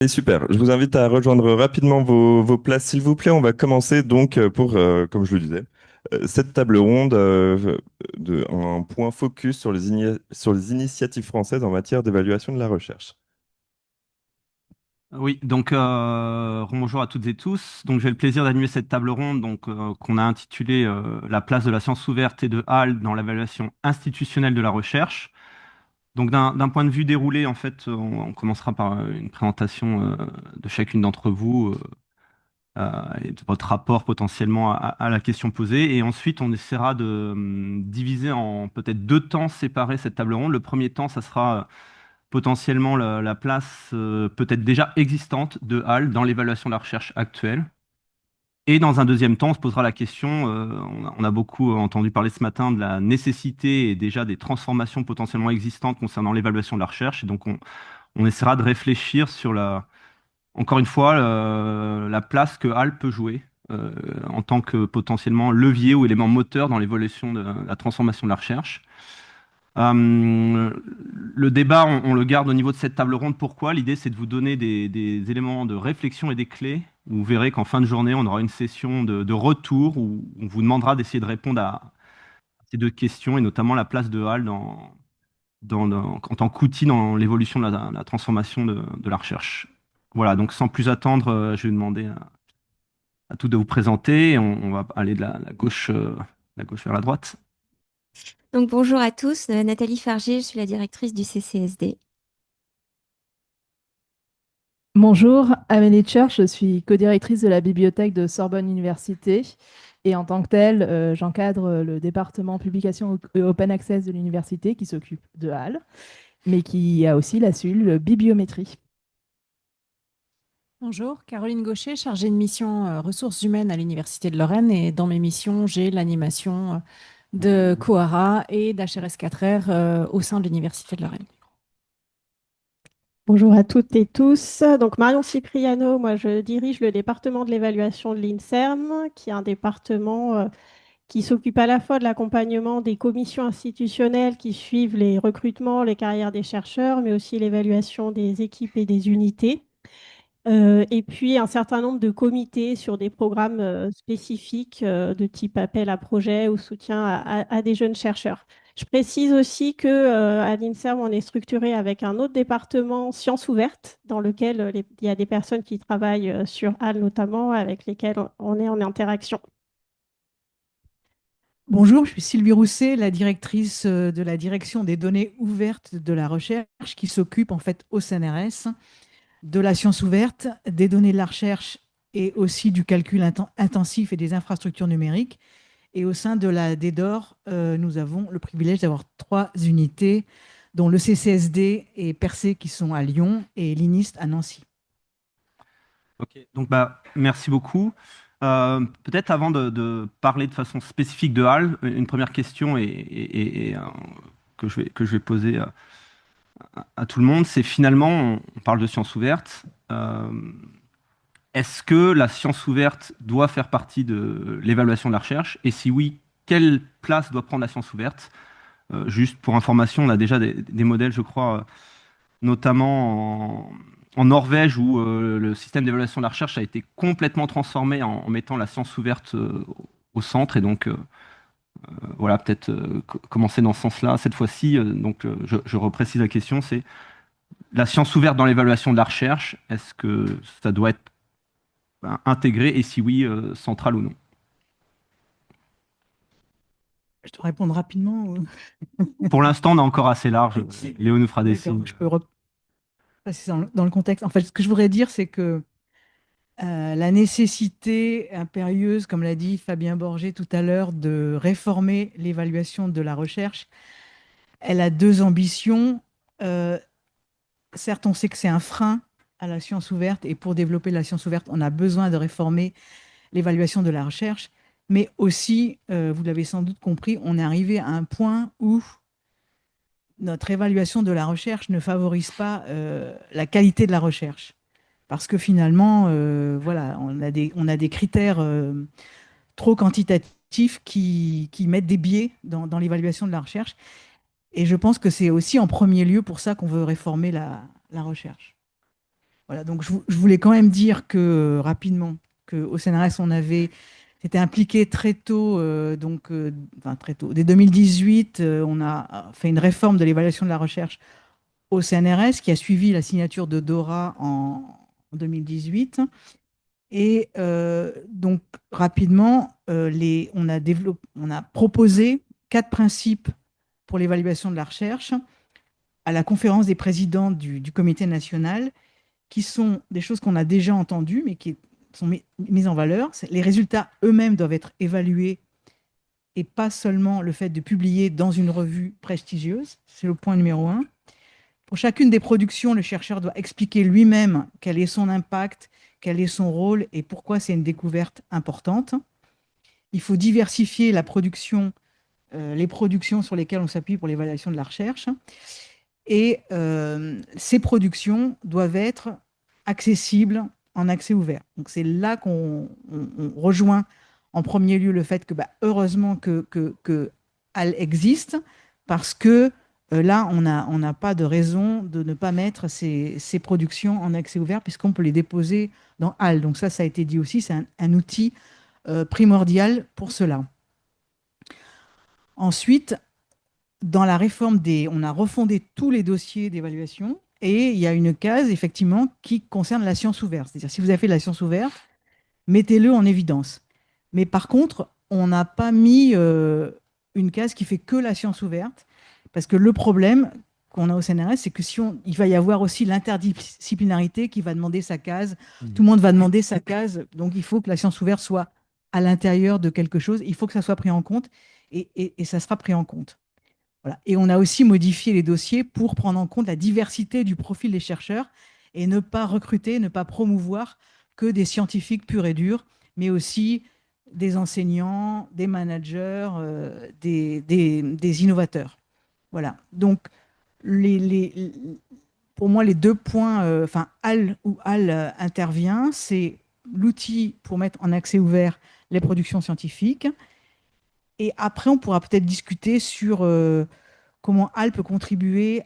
super. Je vous invite à rejoindre rapidement vos places, s'il vous plaît. On va commencer donc pour, comme je le disais, cette table ronde un point focus sur sur les initiatives françaises en matière d'évaluation de la recherche. Oui, donc bonjour à toutes et tous. Donc j'ai le plaisir d'animer cette table ronde qu'on a intitulée La place de la science ouverte et de Hall dans l'évaluation institutionnelle de la recherche. Donc d'un point de vue déroulé, en fait, on commencera par une présentation de chacune d'entre vous et de votre rapport potentiellement à la question posée. Et ensuite, on essaiera de diviser en peut-être deux temps séparés cette table ronde. Le premier temps, ça sera potentiellement la place peut-être déjà existante de Hall dans l'évaluation de la recherche actuelle. Et dans un deuxième temps, on se posera la question, on a beaucoup entendu parler ce matin de la nécessité et déjà des transformations potentiellement existantes concernant l'évaluation de la recherche. Et donc on essaiera de réfléchir sur encore une fois, la place que Hall peut jouer en tant que potentiellement levier ou élément moteur dans l'évolution de la transformation de la recherche. Euh, le débat, on le garde au niveau de cette table ronde. Pourquoi? L'idée, c'est de vous donner des éléments de réflexion et des clés. Vous verrez qu'en fin de journée, on aura une session de retour où on vous demandera d'essayer de répondre à ces deux questions et notamment la place de Hall en tant qu'outil dans l'évolution de la transformation de la recherche. Voilà, donc sans plus attendre, je vais demander à tous de vous présenter. On va aller de la gauche vers la droite. Donc bonjour à tous, Nathalie Fargé, je suis la directrice du CCSD. Bonjour, Amélie Church, je suis co-directrice de la bibliothèque de Sorbonne Université et en tant que telle, j'encadre le département publication et open access de l'université qui s'occupe de HAL, mais qui a aussi la cellule bibliométrie. Bonjour, Caroline Gaucher, chargée de mission ressources humaines à l'Université de Lorraine. Et dans mes missions, j'ai l'animation de Coara et d'HRS4R au sein de l'Université de Lorraine. Bonjour à toutes et tous. Donc Marion Cipriano, moi je dirige le département de l'évaluation de l'INSERM, qui est un département qui s'occupe à la fois de l'accompagnement des commissions institutionnelles qui suivent les recrutements, les carrières des chercheurs, mais aussi l'évaluation des équipes et des unités. Et puis un certain nombre de comités sur des programmes spécifiques de type appel à projet ou soutien à des jeunes chercheurs. Je précise aussi qu'à l'INSERM, on est structuré avec un autre département sciences ouvertes, dans lequel il y a des personnes qui travaillent sur HAL notamment, avec lesquelles on est en interaction. Bonjour, je suis Sylvie Rousset, la directrice de la direction des données ouvertes de la recherche qui s'occupe en fait au CNRS de la science ouverte, des données de la recherche et aussi du calcul intensif et des infrastructures numériques. Et au sein de la DEDOR, nous avons le privilège d'avoir trois unités, dont le CCSD et Percé qui sont à Lyon et l'INIST à Nancy. Ok, donc merci beaucoup. Peut-être avant de parler de façon spécifique de HAL, une première question que je vais poser à tout le monde, c'est finalement, on parle de science ouverte. Est-ce que la science ouverte doit faire partie de l'évaluation de la recherche? Et si oui, quelle place doit prendre la science ouverte? Juste pour information, on a déjà des modèles, je crois, notamment en Norvège, où le système d'évaluation de la recherche a été complètement transformé en mettant la science ouverte au centre. Et donc, voilà, peut-être commencer dans ce sens-là. Cette fois-ci, je reprécise la question, c'est la science ouverte dans l'évaluation de la recherche, est-ce que ça doit être intégré et si oui, central ou non? Je dois répondre rapidement. Pour l'instant, on est encore assez large. Léo nous fera des signes. Je peux repasser dans le contexte. En fait, ce que je voudrais dire, c'est que la nécessité impérieuse, comme l'a dit Fabien Borgé tout à l'heure, de réformer l'évaluation de la recherche, elle a deux ambitions. Certes, on sait que c'est un frein à la science ouverte, et pour développer la science ouverte, on a besoin de réformer l'évaluation de la recherche, mais aussi, vous l'avez sans doute compris, on est arrivé à un point où notre évaluation de la recherche ne favorise pas la qualité de la recherche. Parce que finalement, voilà, on a des critères trop quantitatifs qui mettent des biais dans l'évaluation de la recherche. Et je pense que c'est aussi en premier lieu pour ça qu'on veut réformer la recherche. Voilà, donc je voulais quand même dire que rapidement qu'au CNRS, s'était impliqué très tôt, enfin très tôt. Dès 2018, on a fait une réforme de l'évaluation de la recherche au CNRS qui a suivi la signature de Dora en 2018. Et donc, rapidement, on a proposé 4 principes pour l'évaluation de la recherche à la conférence des présidents du comité national, qui sont des choses qu'on a déjà entendues, mais qui sont mises en valeur. Les résultats eux-mêmes doivent être évalués et pas seulement le fait de publier dans une revue prestigieuse. C'est le point numéro 1. Pour chacune des productions, le chercheur doit expliquer lui-même quel est son impact, quel est son rôle et pourquoi c'est une découverte importante. Il faut diversifier la production, les productions sur lesquelles on s'appuie pour l'évaluation de la recherche. Et ces productions doivent être accessibles en accès ouvert. Donc c'est là qu'on rejoint en premier lieu le fait que heureusement que HAL existe, parce que là, on n'a pas de raison de ne pas mettre ces productions en accès ouvert, puisqu'on peut les déposer dans HAL. Donc ça a été dit aussi, c'est un outil primordial pour cela. Ensuite, dans la réforme on a refondé tous les dossiers d'évaluation et il y a une case, effectivement, qui concerne la science ouverte. C'est-à-dire, si vous avez fait de la science ouverte, mettez-le en évidence. Mais par contre, on n'a pas mis une case qui fait que la science ouverte, parce que le problème qu'on a au CNRS, c'est que il va y avoir aussi l'interdisciplinarité qui va demander sa case. Tout le monde va demander sa case. Donc, il faut que la science ouverte soit à l'intérieur de quelque chose. Il faut que ça soit pris en compte et ça sera pris en compte. Voilà. Et on a aussi modifié les dossiers pour prendre en compte la diversité du profil des chercheurs et ne pas recruter, ne pas promouvoir que des scientifiques purs et durs, mais aussi des enseignants, des managers, des innovateurs. Voilà. Donc, pour moi, les 2 points, où HAL intervient, c'est l'outil pour mettre en accès ouvert les productions scientifiques. Et après, on pourra peut-être discuter sur comment HAL peut contribuer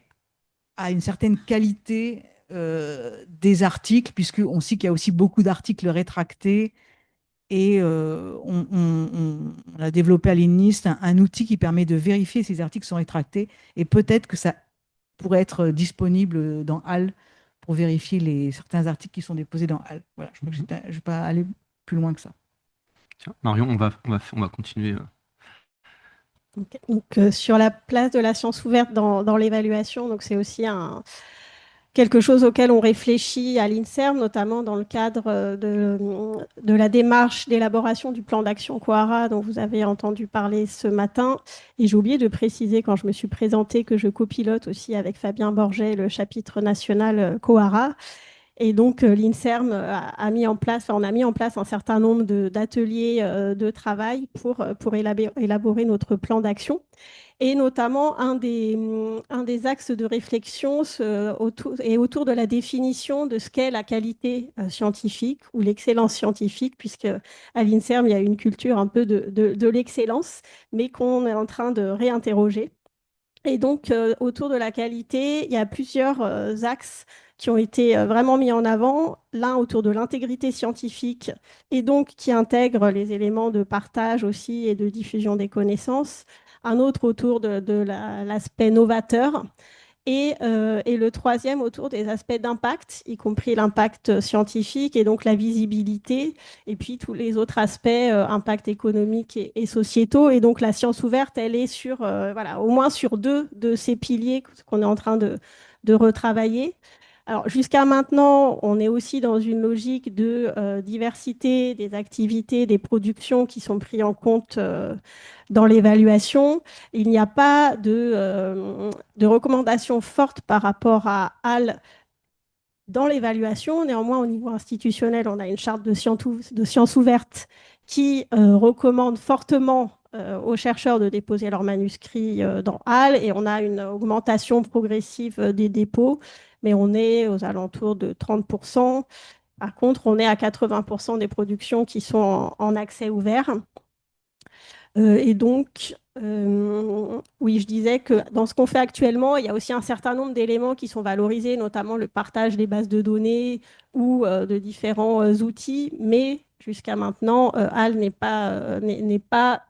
à une certaine qualité des articles, puisqu'on sait qu'il y a aussi beaucoup d'articles rétractés. Et on a développé à l'INIST un outil qui permet de vérifier si ces articles sont rétractés. Et peut-être que ça pourrait être disponible dans HAL pour vérifier certains articles qui sont déposés dans HAL. Voilà, je crois que je ne vais pas aller plus loin que ça. Tiens, Marion, on va continuer. Donc, sur la place de la science ouverte dans l'évaluation, donc c'est aussi quelque chose auquel on réfléchit à l'INSERM, notamment dans le cadre de la démarche d'élaboration du plan d'action Coara dont vous avez entendu parler ce matin. Et j'ai oublié de préciser quand je me suis présentée que je copilote aussi avec Fabien Borget le chapitre national Coara. Et donc, l'INSERM a mis en place, on a mis en place un certain nombre d'ateliers de travail pour élaborer notre plan d'action. Et notamment, un des axes de réflexion est autour de la définition de ce qu'est la qualité scientifique ou l'excellence scientifique, puisque à l'INSERM, il y a une culture un peu de l'excellence, mais qu'on est en train de réinterroger. Et donc, autour de la qualité, il y a plusieurs axes qui ont été vraiment mis en avant. L'un autour de l'intégrité scientifique et donc qui intègre les éléments de partage aussi et de diffusion des connaissances. Un autre autour de l'aspect novateur. Et le troisième autour des aspects d'impact, y compris l'impact scientifique et donc la visibilité, et puis tous les autres aspects, impact économique et sociétaux. Et donc la science ouverte, elle est sur, voilà, au moins sur 2 de ces piliers qu'on est en train de retravailler. Alors jusqu'à maintenant, on est aussi dans une logique de diversité des activités, des productions qui sont prises en compte dans l'évaluation. Il n'y a pas de recommandations fortes par rapport à HAL dans l'évaluation. Néanmoins, au niveau institutionnel, on a une charte de sciences ouvertes qui recommande fortement aux chercheurs de déposer leurs manuscrits dans HAL, et on a une augmentation progressive des dépôts, mais on est aux alentours de 30%. Par contre, on est à 80% des productions qui sont en accès ouvert. Et donc, Oui, je disais que dans ce qu'on fait actuellement, il y a aussi un certain nombre d'éléments qui sont valorisés, notamment le partage des bases de données ou de différents outils, mais jusqu'à maintenant, HAL n'est pas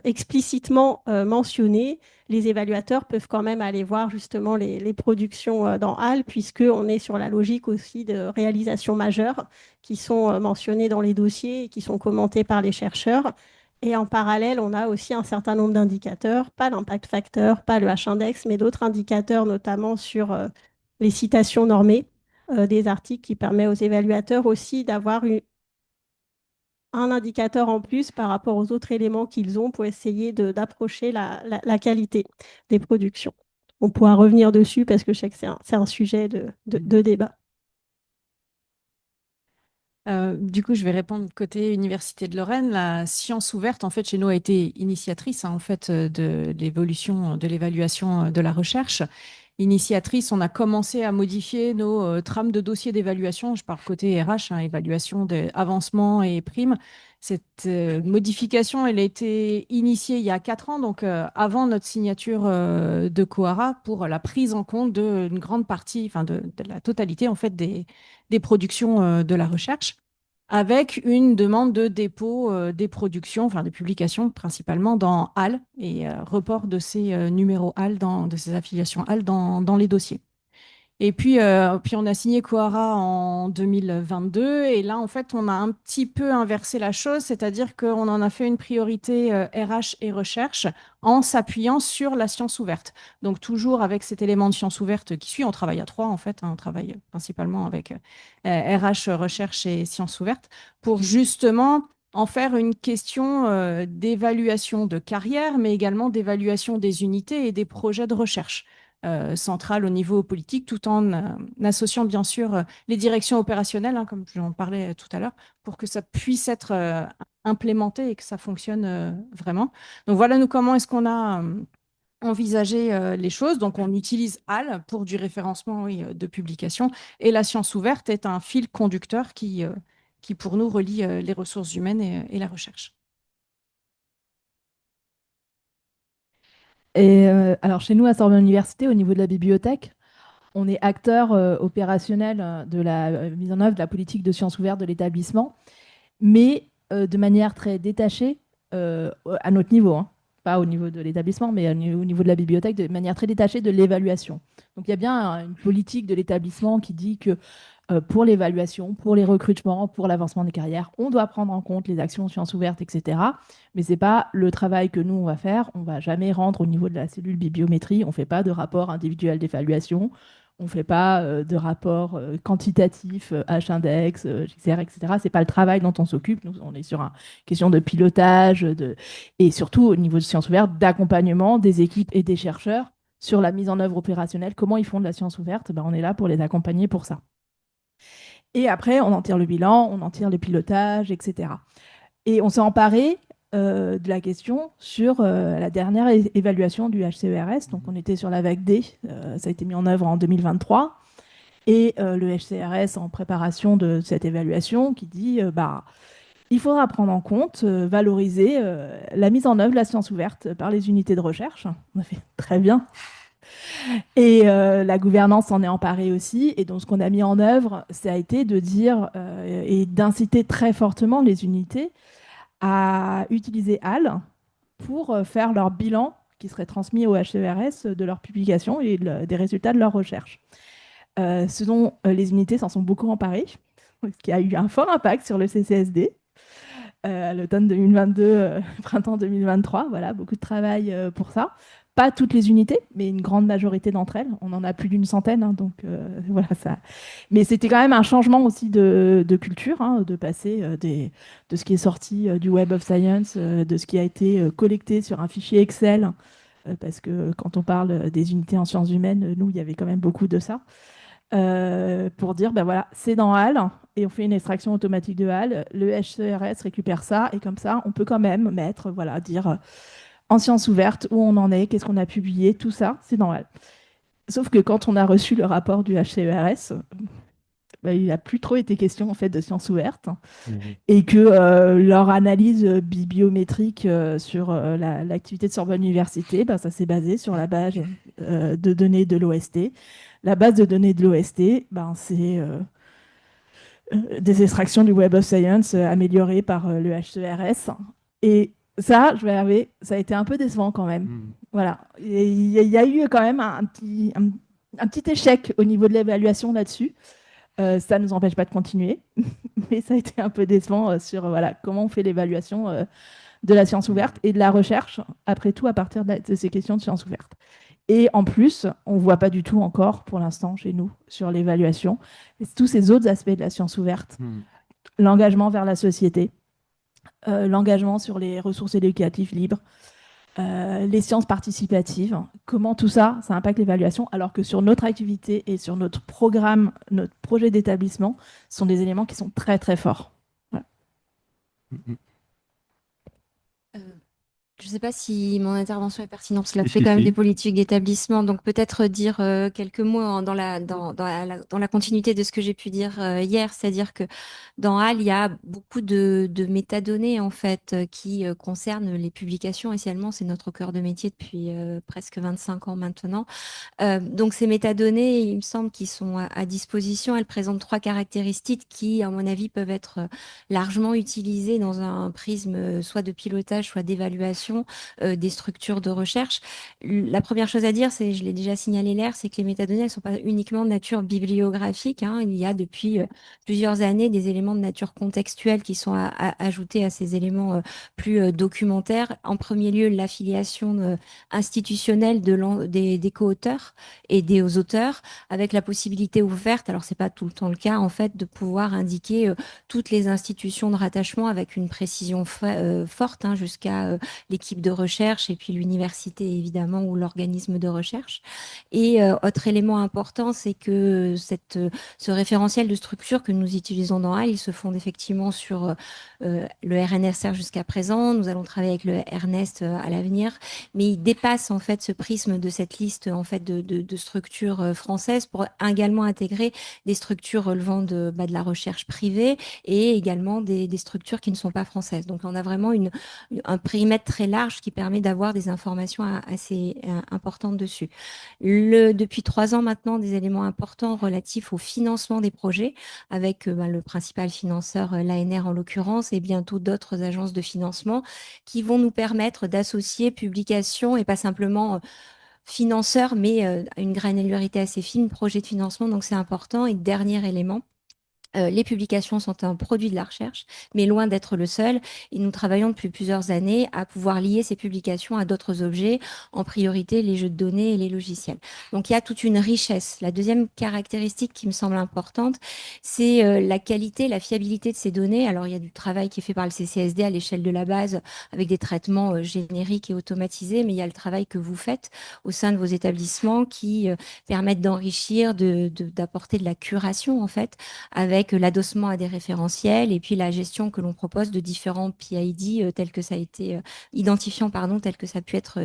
explicitement mentionné. Les évaluateurs peuvent quand même aller voir justement les productions dans HAL, puisqu'on est sur la logique aussi de réalisations majeures qui sont mentionnées dans les dossiers et qui sont commentées par les chercheurs. Et en parallèle, on a aussi un certain nombre d'indicateurs, pas l'impact factor, pas le H-index, mais d'autres indicateurs, notamment sur les citations normées des articles, qui permet aux évaluateurs aussi d'avoir un indicateur en plus par rapport aux autres éléments qu'ils ont pour essayer d'approcher la qualité des productions. On pourra revenir dessus parce que je sais que c'est un sujet de débat. Du coup, je vais répondre côté Université de Lorraine. La science ouverte, en fait, chez nous, a été initiatrice, hein, en fait, de l'évolution, de l'évaluation de la recherche. Initiatrice, on a commencé à modifier nos trames de dossiers d'évaluation. Je parle côté RH, hein, évaluation d'avancement et primes. Cette modification, elle a été initiée il y a 4 ans, donc avant notre signature de Coara, pour la prise en compte d'une grande partie, enfin de la totalité en fait des productions de la recherche, avec une demande de dépôt des productions, enfin des publications principalement dans HAL et report de ces numéros HAL, de ces affiliations HAL dans les dossiers. Et puis on a signé Coara en 2022. Et là, en fait, on a un petit peu inversé la chose, c'est-à-dire qu'on en a fait une priorité RH et recherche en s'appuyant sur la science ouverte. Donc, toujours avec cet élément de science ouverte qui suit, on travaille à trois, en fait, hein, on travaille principalement avec RH, recherche et sciences ouvertes pour justement en faire une question d'évaluation de carrière, mais également d'évaluation des unités et des projets de recherche centrale au niveau politique, tout en associant bien sûr les directions opérationnelles, hein, comme j'en parlais tout à l'heure, pour que ça puisse être implémenté et que ça fonctionne vraiment. Donc voilà, nous, comment est-ce qu'on a envisagé les choses. Donc on utilise HAL pour du référencement, oui, de publication, et la science ouverte est un fil conducteur qui pour nous relie les ressources humaines et la recherche. Et alors chez nous à Sorbonne Université, au niveau de la bibliothèque, on est acteur opérationnel de la mise en œuvre de la politique de sciences ouvertes de l'établissement, mais de manière très détachée à notre niveau, hein. Pas au niveau de l'établissement, mais au niveau de la bibliothèque, de manière très détachée de l'évaluation. Donc il y a bien une politique de l'établissement qui dit que pour l'évaluation, pour les recrutements, pour l'avancement des carrières, on doit prendre en compte les actions sciences ouvertes, etc. Mais ce n'est pas le travail que nous, on va faire. On ne va jamais rendre au niveau de la cellule bibliométrie. On ne fait pas de rapport individuel d'évaluation. On ne fait pas de rapport quantitatif, H-index, GCR, etc. Ce n'est pas le travail dont on s'occupe. Nous, on est sur une question de pilotage et surtout au niveau de sciences ouvertes, d'accompagnement des équipes et des chercheurs sur la mise en œuvre opérationnelle. Comment ils font de la science ouverte? Ben, on est là pour les accompagner pour ça. Et après, on en tire le bilan, on en tire le pilotage, etc. Et on s'est emparé de la question sur la dernière évaluation du HCERS. Donc, on était sur la vague D. Ça a été mis en œuvre en 2023. Et le HCERS en préparation de cette évaluation qui dit bah, il faudra prendre en compte, valoriser la mise en œuvre de la science ouverte par les unités de recherche. On a fait très bien. Et la gouvernance s'en est emparée aussi. Et donc, ce qu'on a mis en œuvre, ça a été de dire et d'inciter très fortement les unités à utiliser HAL pour faire leur bilan qui serait transmis au HCERS de leur publication et des résultats de leur recherche. Ce dont les unités s'en sont beaucoup emparées, ce qui a eu un fort impact sur le CCSD. À l'automne 2022, printemps 2023, voilà, beaucoup de travail pour ça. Pas toutes les unités, mais une grande majorité d'entre elles. On en a plus d'une centaine, hein, donc voilà ça. Mais c'était quand même un changement aussi de culture, hein, de passer de ce qui est sorti du Web of Science, de ce qui a été collecté sur un fichier Excel, parce que quand on parle des unités en sciences humaines, nous, il y avait quand même beaucoup de ça. Pour dire, ben voilà, c'est dans HAL, et on fait une extraction automatique de HAL, le HCRS récupère ça, et comme ça, on peut quand même mettre, voilà, dire en sciences ouvertes où on en est, qu'est-ce qu'on a publié, tout ça, c'est dans HAL. Sauf que quand on a reçu le rapport du HCERS, bah, il n'a plus trop été question en fait de sciences ouvertes Mhm. et que leur analyse bibliométrique sur l'activité de Sorbonne Université, bah, ça s'est basé sur la base de données de l'OST. La base de données de l'OST, ben, c'est des extractions du Web of Science améliorées par le HCRS. Et ça, je vais avouer, ça a été un peu décevant quand même. Mm. Voilà. Il y a eu quand même un petit échec au niveau de l'évaluation là-dessus. Ça ne nous empêche pas de continuer, mais ça a été un peu décevant sur voilà, comment on fait l'évaluation de la science ouverte et de la recherche, après tout, à partir de ces questions de science ouverte. Et en plus, on ne voit pas du tout encore, pour l'instant, chez nous, sur l'évaluation, tous ces autres aspects de la science ouverte. Mm. L'engagement vers la société, l'engagement sur les ressources éducatives libres, les sciences participatives, comment tout ça, ça impacte l'évaluation, alors que sur notre activité et sur notre programme, notre projet d'établissement, ce sont des éléments qui sont très, très forts. Voilà. Mm. Je ne sais pas si mon intervention est pertinente, parce que là, Si, tu fais si, quand même si. des politiques d'établissement, donc peut-être dire quelques mots dans la continuité de ce que j'ai pu dire hier, c'est-à-dire que dans HAL, il y a beaucoup de métadonnées en fait qui concernent les publications. Essentiellement, c'est notre cœur de métier depuis presque 25 ans maintenant. Donc ces métadonnées, il me semble qu'ils sont à disposition. Elles présentent 3 caractéristiques qui, à mon avis, peuvent être largement utilisées dans un prisme soit de pilotage, soit d'évaluation des structures de recherche. La première chose à dire, c'est, je l'ai déjà signalé l'air, c'est que les métadonnées, elles ne sont pas uniquement de nature bibliographique, hein. Il y a depuis plusieurs années des éléments de nature contextuelle qui sont ajoutés à ces éléments plus documentaires. En premier lieu, l'affiliation institutionnelle des co-auteurs et des auteurs, avec la possibilité ouverte, alors c'est pas tout le temps le cas en fait, de pouvoir indiquer toutes les institutions de rattachement avec une précision forte, hein, jusqu'à l'équipe de recherche et puis l'université évidemment ou l'organisme de recherche. Et autre élément important, c'est que ce référentiel de structure que nous utilisons dans HAL, il se fonde effectivement sur le RNSR jusqu'à présent. Nous allons travailler avec le RNEST à l'avenir, mais il dépasse en fait ce prisme de cette liste en fait de structures françaises pour également intégrer des structures relevant de la recherche privée et également des structures qui ne sont pas françaises. Donc on a vraiment un périmètre très large qui permet d'avoir des informations assez importantes dessus. Depuis 3 ans maintenant, des éléments importants relatifs au financement des projets avec le principal financeur, l'ANR en l'occurrence, et bientôt d'autres agences de financement qui vont nous permettre d'associer publication et pas simplement financeurs, mais à une granularité assez fine, projet de financement. Donc c'est important. Et dernier élément, les publications sont un produit de la recherche, mais loin d'être le seul. Et nous travaillons depuis plusieurs années à pouvoir lier ces publications à d'autres objets, en priorité les jeux de données et les logiciels. Donc il y a toute une richesse. La deuxième caractéristique qui me semble importante, c'est la qualité, la fiabilité de ces données. Alors il y a du travail qui est fait par le CCSD à l'échelle de la base avec des traitements génériques et automatisés, mais il y a le travail que vous faites au sein de vos établissements qui permettent d'enrichir, d'apporter de la curation en fait, avec l'adossement à des référentiels et puis la gestion que l'on propose de différents PID tels que ça a été identifiant, pardon, tel que ça a pu être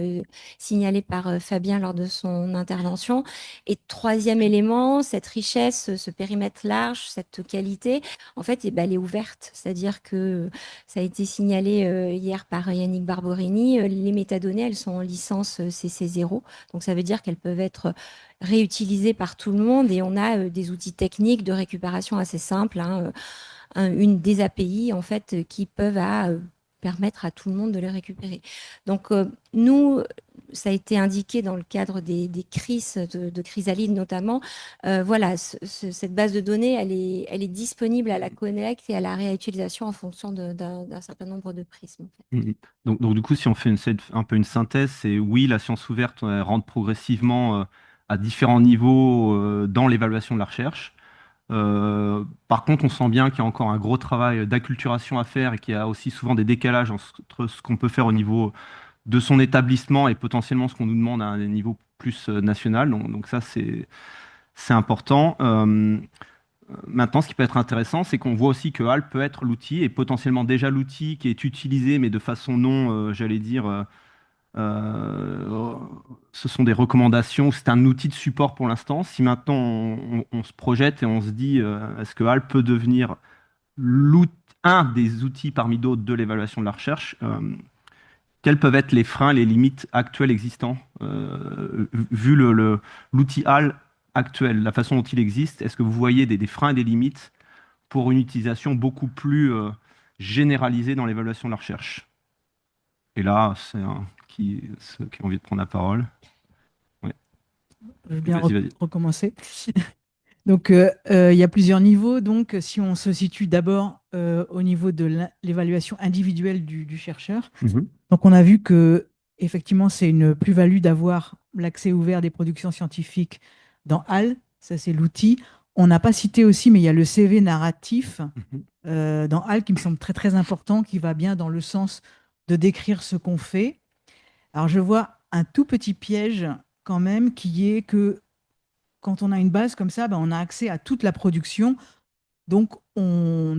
signalé par Fabien lors de son intervention. Et troisième élément, cette richesse, ce périmètre large, cette qualité, en fait, elle est ouverte. C'est-à-dire que ça a été signalé hier par Yannick Barberini, les métadonnées, elles sont en licence CC0. Donc ça veut dire qu'elles peuvent être réutilisé par tout le monde et on a des outils techniques de récupération assez simples, hein, une des API en fait qui peuvent permettre à tout le monde de les récupérer. Donc nous, ça a été indiqué dans le cadre des crises de chrysalide notamment. Voilà, cette base de données, elle est disponible à la collecte et à la réutilisation en fonction d'un certain nombre de prismes. En fait. Donc, du coup, si on fait un peu une synthèse, c'est oui, la science ouverte rentre progressivement à différents niveaux dans l'évaluation de la recherche. Par contre, on sent bien qu'il y a encore un gros travail d'acculturation à faire et qu'il y a aussi souvent des décalages entre ce qu'on peut faire au niveau de son établissement et potentiellement ce qu'on nous demande à un niveau plus national. Donc ça, c'est important. Maintenant, ce qui peut être intéressant, c'est qu'on voit aussi que HAL peut être l'outil et potentiellement déjà l'outil qui est utilisé, mais de façon non, j'allais dire, Ce sont des recommandations, c'est un outil de support pour l'instant. Si maintenant on se projette et on se dit, est-ce que HAL peut devenir un des outils parmi d'autres de l'évaluation de la recherche, quels peuvent être les freins, les limites actuelles existants, vu l'outil HAL actuel, la façon dont il existe, est-ce que vous voyez des freins et des limites pour une utilisation beaucoup plus généralisée dans l'évaluation de la recherche? Et là, c'est ceux qui ont envie de prendre la parole. Ouais. Je veux bien Vas-y. recommencer. Donc, il y a plusieurs niveaux. Donc, si on se situe d'abord au niveau de l'évaluation individuelle du chercheur, donc on a vu que effectivement, c'est une plus-value d'avoir l'accès ouvert des productions scientifiques dans HAL. Ça, c'est l'outil. On n'a pas cité aussi, mais il y a le CV narratif dans HAL qui me semble très, très important, qui va bien dans le sens de décrire ce qu'on fait. Alors, je vois un tout petit piège quand même qui est que quand on a une base comme ça, ben, on a accès à toute la production. Donc, on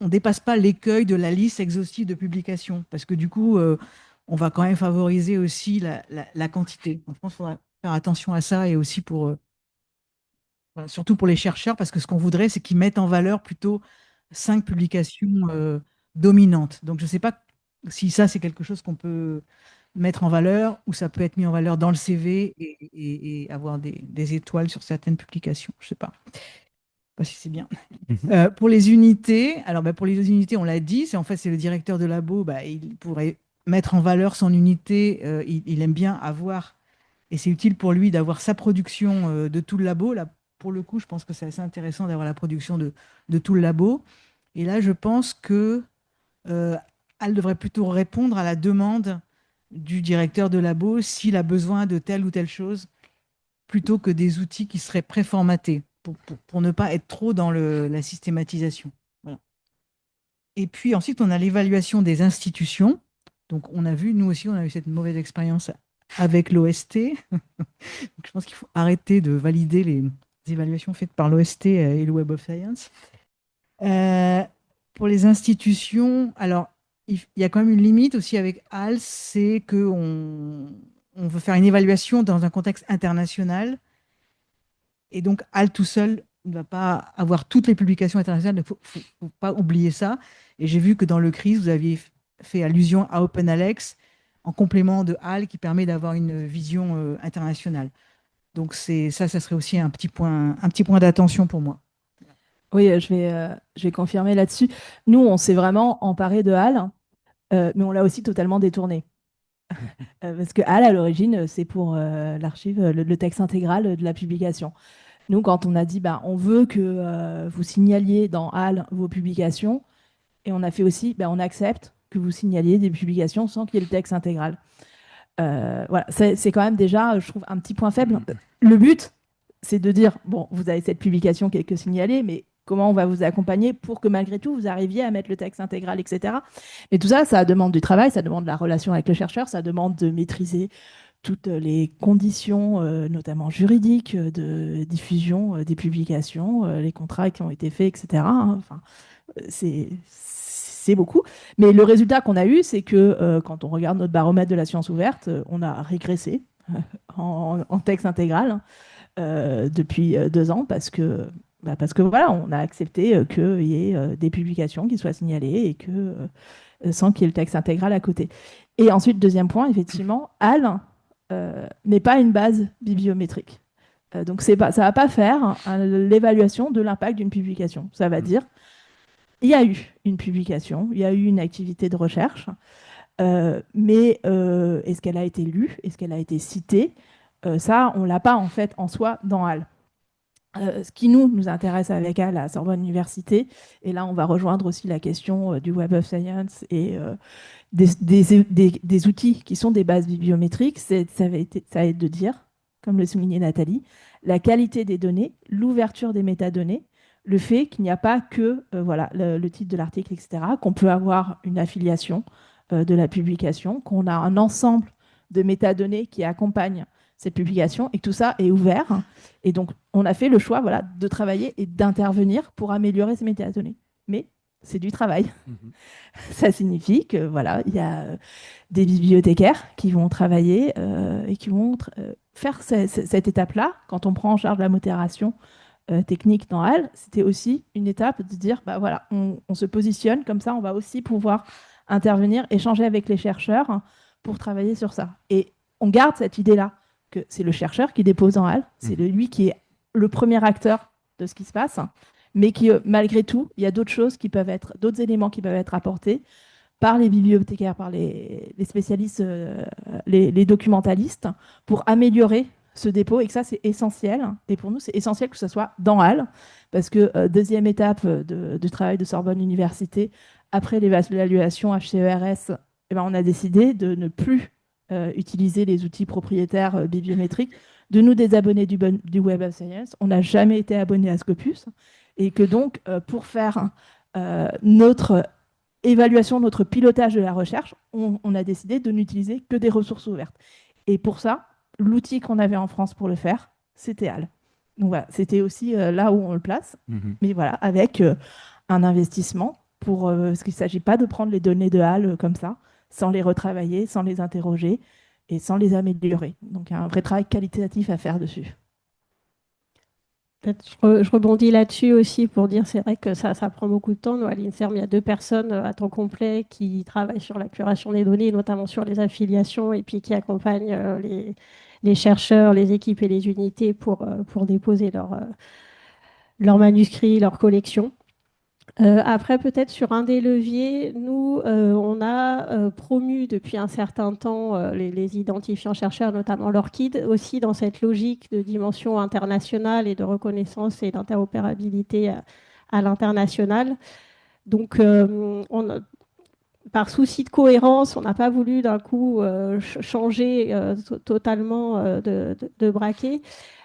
dépasse pas l'écueil de la liste exhaustive de publications. Parce que du coup, on va quand même favoriser aussi la quantité. Donc, je pense qu'il faudra faire attention à ça et aussi voilà, surtout pour les chercheurs, parce que ce qu'on voudrait, c'est qu'ils mettent en valeur plutôt 5 publications dominantes. Donc, je ne sais pas si ça, c'est quelque chose qu'on peut mettre en valeur ou ça peut être mis en valeur dans le CV et avoir des étoiles sur certaines publications. Je ne sais pas. Je sais pas si c'est bien. Pour les unités, alors pour les unités, on l'a dit, c'est en fait c'est le directeur de labo, il pourrait mettre en valeur son unité. Il aime bien avoir, et c'est utile pour lui d'avoir sa production de tout le labo. Là, pour le coup, je pense que c'est assez intéressant d'avoir la production de tout le labo. Et là, je pense que elle devrait plutôt répondre à la demande du directeur de labo s'il a besoin de telle ou telle chose, plutôt que des outils qui seraient préformatés, pour ne pas être trop dans la systématisation. Voilà. Et puis ensuite, on a l'évaluation des institutions. Donc on a vu, nous aussi, on a eu cette mauvaise expérience avec l'OST. Je pense qu'il faut arrêter de valider les évaluations faites par l'OST et le Web of Science. Pour les institutions, alors il y a quand même une limite aussi avec HAL, c'est qu'on veut faire une évaluation dans un contexte international. Et donc, HAL tout seul ne va pas avoir toutes les publications internationales. Il ne faut pas oublier ça. Et j'ai vu que dans le CRIS, vous aviez fait allusion à OpenAlex en complément de HAL qui permet d'avoir une vision internationale. Donc, ça serait aussi un petit point d'attention pour moi. Oui, je vais confirmer là-dessus. Nous, on s'est vraiment emparé de HAL, mais on l'a aussi totalement détourné. Parce que HAL, à l'origine, c'est pour l'archive, le texte intégral de la publication. Nous, quand on a dit, on veut que vous signaliez dans HAL vos publications, et on a fait aussi, on accepte que vous signaliez des publications sans qu'il y ait le texte intégral. Voilà, c'est quand même déjà, je trouve, un petit point faible. Le but, c'est de dire, bon, vous avez cette publication qui est que signalée, mais comment on va vous accompagner pour que malgré tout, vous arriviez à mettre le texte intégral, etc. Mais tout ça, ça demande du travail, ça demande de la relation avec le chercheur, ça demande de maîtriser toutes les conditions, notamment juridiques, de diffusion des publications, les contrats qui ont été faits, etc. Enfin, c'est beaucoup. Mais le résultat qu'on a eu, c'est que quand on regarde notre baromètre de la science ouverte, on a régressé en texte intégral depuis 2 ans parce que voilà, on a accepté qu'il y ait des publications qui soient signalées et que sans qu'il y ait le texte intégral à côté. Et ensuite, deuxième point, effectivement, HAL n'est pas une base bibliométrique. Donc, ça ne va pas faire l'évaluation de l'impact d'une publication. Ça va dire, il y a eu une publication, il y a eu une activité de recherche, mais est-ce qu'elle a été lue? Est-ce qu'elle a été citée? Ça, on ne l'a pas en fait en soi dans HAL. Ce qui nous intéresse avec HAL à Sorbonne Université, et là on va rejoindre aussi la question du Web of Science et des outils qui sont des bases bibliométriques, ça va être de dire, comme le soulignait Nathalie, la qualité des données, l'ouverture des métadonnées, le fait qu'il n'y a pas que voilà, le titre de l'article, etc., qu'on peut avoir une affiliation de la publication, qu'on a un ensemble de métadonnées qui accompagnent cette publication et que tout ça est ouvert. Et donc, on a fait le choix voilà, de travailler et d'intervenir pour améliorer ces métadonnées. Mais c'est du travail. Ça signifie que voilà, il y a des bibliothécaires qui vont travailler et qui vont faire cette étape-là. Quand on prend en charge la modération technique dans HAL, c'était aussi une étape de dire, bah voilà, on se positionne comme ça, on va aussi pouvoir intervenir, échanger avec les chercheurs pour travailler sur ça. Et on garde cette idée-là, que c'est le chercheur qui dépose en HAL, c'est lui qui est le premier acteur de ce qui se passe, mais qui, malgré tout, il y a d'autres choses qui peuvent être, d'autres éléments qui peuvent être apportés par les bibliothécaires, par les spécialistes, les documentalistes, pour améliorer ce dépôt. Et que ça, c'est essentiel. Et pour nous, c'est essentiel que ce soit dans HAL, parce que deuxième étape du travail de Sorbonne Université, après l'évaluation HCERS, eh ben, on a décidé de ne plus utiliser les outils propriétaires bibliométriques, de nous désabonner du Web of Science. On n'a jamais été abonné à Scopus. Et que donc, pour faire notre évaluation, notre pilotage de la recherche, on a décidé de n'utiliser que des ressources ouvertes. Et pour ça, l'outil qu'on avait en France pour le faire, c'était HAL. Donc voilà, c'était aussi là où on le place. Mais voilà, avec un investissement, parce qu'il ne s'agit pas de prendre les données de HAL comme ça, sans les retravailler, sans les interroger et sans les améliorer. Donc il y a un vrai travail qualitatif à faire dessus. Je rebondis là-dessus aussi pour dire, c'est vrai que ça prend beaucoup de temps. Nous, à l'INSERM, il y a 2 personnes à temps complet qui travaillent sur la curation des données, notamment sur les affiliations, et puis qui accompagnent les chercheurs, les équipes et les unités pour déposer leurs manuscrits, leurs collections. Après, peut-être sur un des leviers, nous, on a promu depuis un certain temps les identifiants chercheurs, notamment l'ORCID, aussi dans cette logique de dimension internationale et de reconnaissance et d'interopérabilité à l'international. Donc, par souci de cohérence, on n'a pas voulu d'un coup changer totalement de braquet.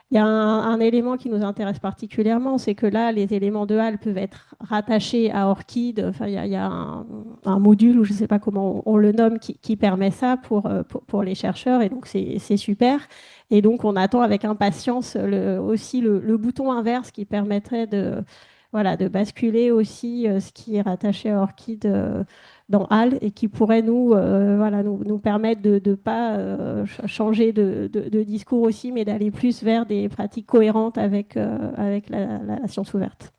Il y a un élément qui nous intéresse particulièrement, c'est que là, les éléments de HAL peuvent être rattachés à ORCID. Enfin, il y a un module, ou je ne sais pas comment on le nomme, qui permet ça pour les chercheurs, et donc c'est super. Et donc, on attend avec impatience aussi le bouton inverse qui permettrait de basculer aussi ce qui est rattaché à ORCID dans HAL et qui pourrait nous permettre de ne pas changer de discours aussi, mais d'aller plus vers des pratiques cohérentes avec la science ouverte.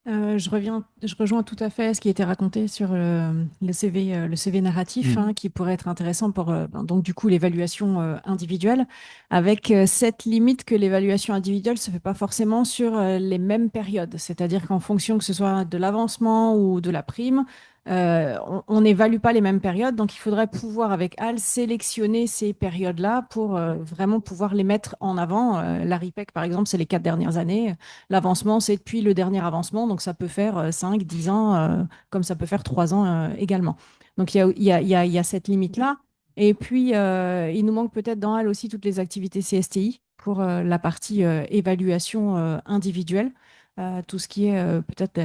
Je rejoins tout à fait ce qui a été raconté sur le CV narratif, qui pourrait être intéressant pour donc du coup l'évaluation individuelle, avec cette limite que l'évaluation individuelle ne se fait pas forcément sur les mêmes périodes. C'est-à-dire qu'en fonction que ce soit de l'avancement ou de la prime, on n'évalue pas les mêmes périodes, donc il faudrait pouvoir avec HAL sélectionner ces périodes-là pour vraiment pouvoir les mettre en avant. La RIPEC, par exemple, c'est les 4 dernières années. L'avancement, c'est depuis le dernier avancement, donc ça peut faire 5, 10 ans, comme ça peut faire 3 ans également. Donc il y a cette limite-là. Et puis, il nous manque peut-être dans HAL aussi toutes les activités CSTI pour la partie évaluation individuelle, tout ce qui est peut-être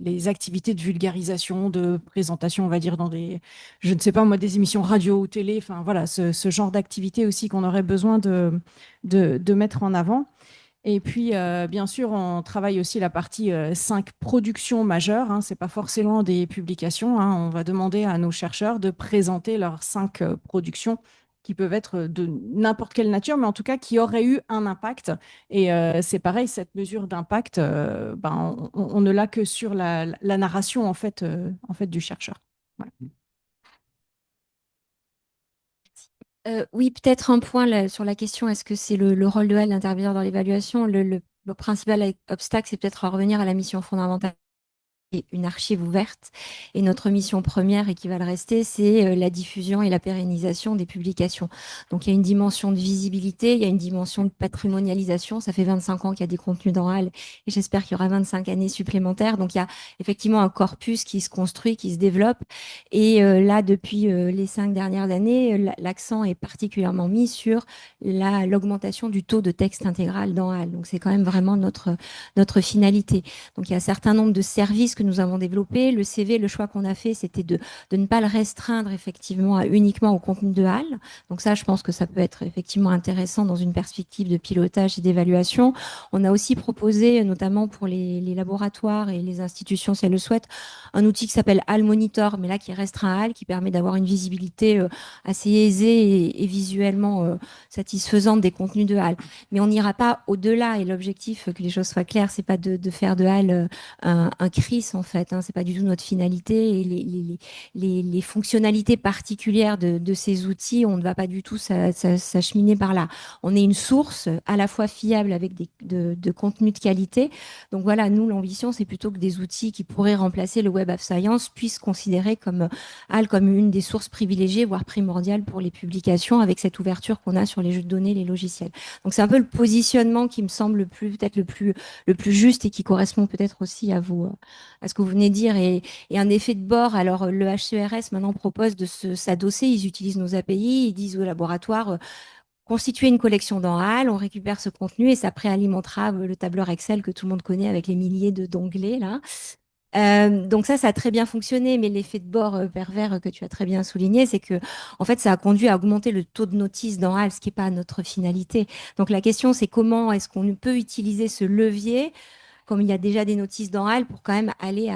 les activités de vulgarisation, de présentation, on va dire, dans je ne sais pas moi, des émissions radio ou télé, enfin voilà, ce genre d'activité aussi qu'on aurait besoin de mettre en avant. Et puis, bien sûr, on travaille aussi la partie 5 productions majeures. Ce n'est pas forcément des publications. On va demander à nos chercheurs de présenter leurs 5 productions qui peuvent être de n'importe quelle nature, mais en tout cas qui auraient eu un impact. Et c'est pareil, cette mesure d'impact, on ne l'a que sur la narration en fait du chercheur. Voilà. Oui, peut-être un point là, sur la question, est-ce que c'est le rôle de HAL d'intervenir dans l'évaluation? Le principal obstacle, c'est peut-être à revenir à la mission fondamentale, une archive ouverte. Et notre mission première, et qui va le rester, c'est la diffusion et la pérennisation des publications. Donc, il y a une dimension de visibilité, il y a une dimension de patrimonialisation. Ça fait 25 ans qu'il y a des contenus dans HAL, et j'espère qu'il y aura 25 années supplémentaires. Donc, il y a effectivement un corpus qui se construit, qui se développe. Et là, depuis les 5 dernières années, l'accent est particulièrement mis sur l'augmentation du taux de texte intégral dans HAL. Donc, c'est quand même vraiment notre finalité. Donc, il y a un certain nombre de services que nous avons développé. Le CV, le choix qu'on a fait, c'était de ne pas le restreindre effectivement uniquement au contenu de HAL. Donc ça, je pense que ça peut être effectivement intéressant dans une perspective de pilotage et d'évaluation. On a aussi proposé, notamment pour les laboratoires et les institutions, si elles le souhaitent, un outil qui s'appelle HAL Monitor, mais là qui est restreint à HAL, qui permet d'avoir une visibilité assez aisée et visuellement satisfaisante des contenus de HAL. Mais on n'ira pas au-delà. Et l'objectif, que les choses soient claires, c'est pas de faire de HAL un CRIS en fait. Hein, c'est pas du tout notre finalité. Et les fonctionnalités particulières de ces outils, on ne va pas du tout s'acheminer par là. On est une source à la fois fiable avec de contenus de qualité. Donc voilà, nous, l'ambition, c'est plutôt que des outils qui pourraient remplacer le Web of Science puissent considérer comme HAL comme une des sources privilégiées, voire primordiales pour les publications, avec cette ouverture qu'on a sur les jeux de données, les logiciels. Donc c'est un peu le positionnement qui me semble peut-être le plus juste et qui correspond peut-être aussi à ce que vous venez de dire. Et un effet de bord, alors le HCRS maintenant propose de s'adosser, ils utilisent nos API, ils disent au laboratoire, constituer une collection dans HAL, on récupère ce contenu et ça préalimentera le tableur Excel que tout le monde connaît avec les milliers d'onglets là. Donc ça a très bien fonctionné, mais l'effet de bord pervers que tu as très bien souligné, c'est que en fait, ça a conduit à augmenter le taux de notice dans HAL, ce qui n'est pas notre finalité. Donc la question, c'est comment est-ce qu'on peut utiliser ce levier, comme il y a déjà des notices dans HAL, pour quand même aller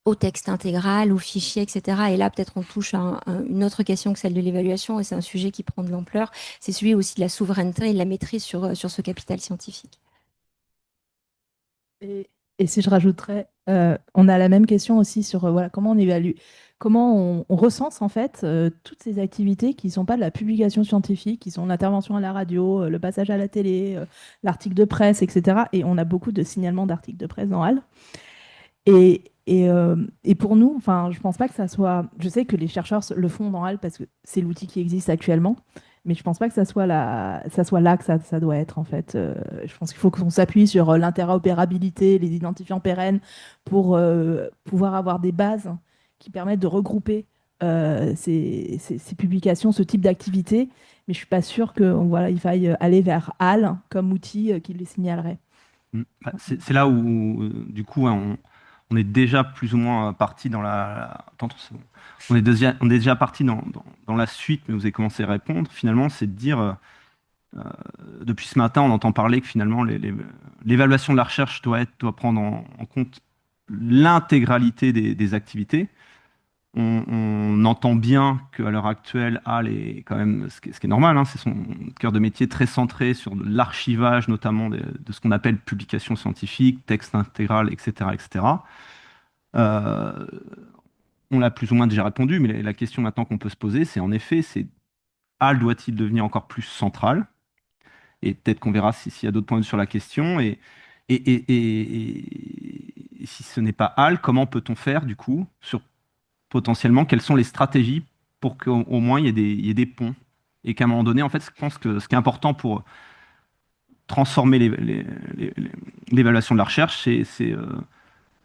au texte intégral, au fichier, etc. Et là, peut-être on touche à une autre question que celle de l'évaluation, et c'est un sujet qui prend de l'ampleur. C'est celui aussi de la souveraineté et de la maîtrise sur ce capital scientifique. Et si je rajouterais, on a la même question aussi sur voilà, comment on évalue, comment on recense en fait toutes ces activités qui ne sont pas de la publication scientifique, qui sont l'intervention à la radio, le passage à la télé, l'article de presse, etc. Et on a beaucoup de signalements d'articles de presse dans HAL. Et pour nous, enfin, je pense pas que ça soit. Je sais que les chercheurs le font dans HAL parce que c'est l'outil qui existe actuellement, mais je pense pas que ça soit là que ça doit être en fait. Je pense qu'il faut qu'on s'appuie sur l'interopérabilité, les identifiants pérennes pour pouvoir avoir des bases qui permettent de regrouper ces publications, ce type d'activité. Mais je suis pas sûre que voilà, il faille aller vers HAL comme outil qui les signalerait. C'est là où, du coup, hein, on est déjà plus ou moins parti dans Attends, c'est bon. On est déjà parti dans la suite, mais vous avez commencé à répondre. Finalement, c'est de dire, depuis ce matin, on entend parler que finalement, l'évaluation de la recherche doit prendre en compte l'intégralité des activités. On entend bien qu'à l'heure actuelle, HAL est quand même, ce qui est normal, hein, c'est son cœur de métier très centré sur l'archivage, notamment de ce qu'on appelle publication scientifique, texte intégral, etc., etc. On l'a plus ou moins déjà répondu, mais la question maintenant qu'on peut se poser, c'est en effet, HAL doit-il devenir encore plus central? Et peut-être qu'on verra s'il y a d'autres points de vue sur la question. Et si ce n'est pas HAL, comment peut-on faire du coup potentiellement, quelles sont les stratégies pour qu'au moins il y ait des ponts et qu'à un moment donné, en fait, je pense que ce qui est important pour transformer l'évaluation de la recherche,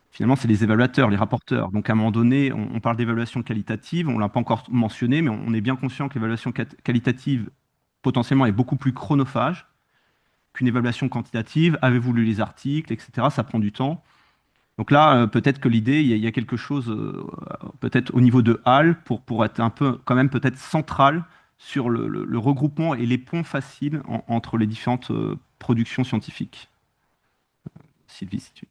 finalement, c'est les évaluateurs, les rapporteurs. Donc, à un moment donné, on parle d'évaluation qualitative, on ne l'a pas encore mentionné, mais on est bien conscient que l'évaluation qualitative, potentiellement, est beaucoup plus chronophage qu'une évaluation quantitative. Avez-vous lu les articles, etc. Ça prend du temps. Donc là, peut-être que l'idée, il y a quelque chose, peut-être au niveau de HAL, pour être un peu, quand même, peut-être central sur le regroupement et les ponts faciles entre les différentes productions scientifiques. Sylvie, si tu...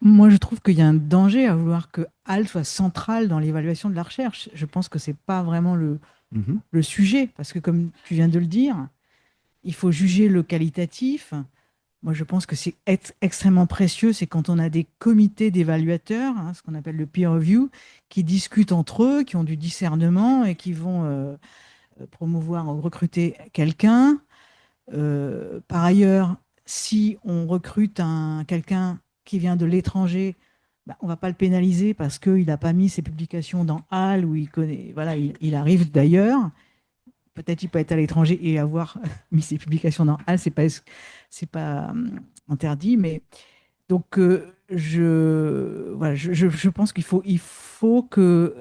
Moi, je trouve qu'il y a un danger à vouloir que HAL soit central dans l'évaluation de la recherche. Je pense que ce n'est pas vraiment le sujet, parce que comme tu viens de le dire, il faut juger le qualitatif. Moi, je pense que c'est extrêmement précieux, c'est quand on a des comités d'évaluateurs, hein, ce qu'on appelle le peer review, qui discutent entre eux, qui ont du discernement et qui vont promouvoir ou recruter quelqu'un. Par ailleurs, si on recrute quelqu'un qui vient de l'étranger, on ne va pas le pénaliser parce qu'il n'a pas mis ses publications dans HAL ou il connaît, voilà, il arrive d'ailleurs. Peut-être il peut être à l'étranger et avoir mis ses publications dans HAL, c'est pas interdit, mais donc je pense qu'il faut que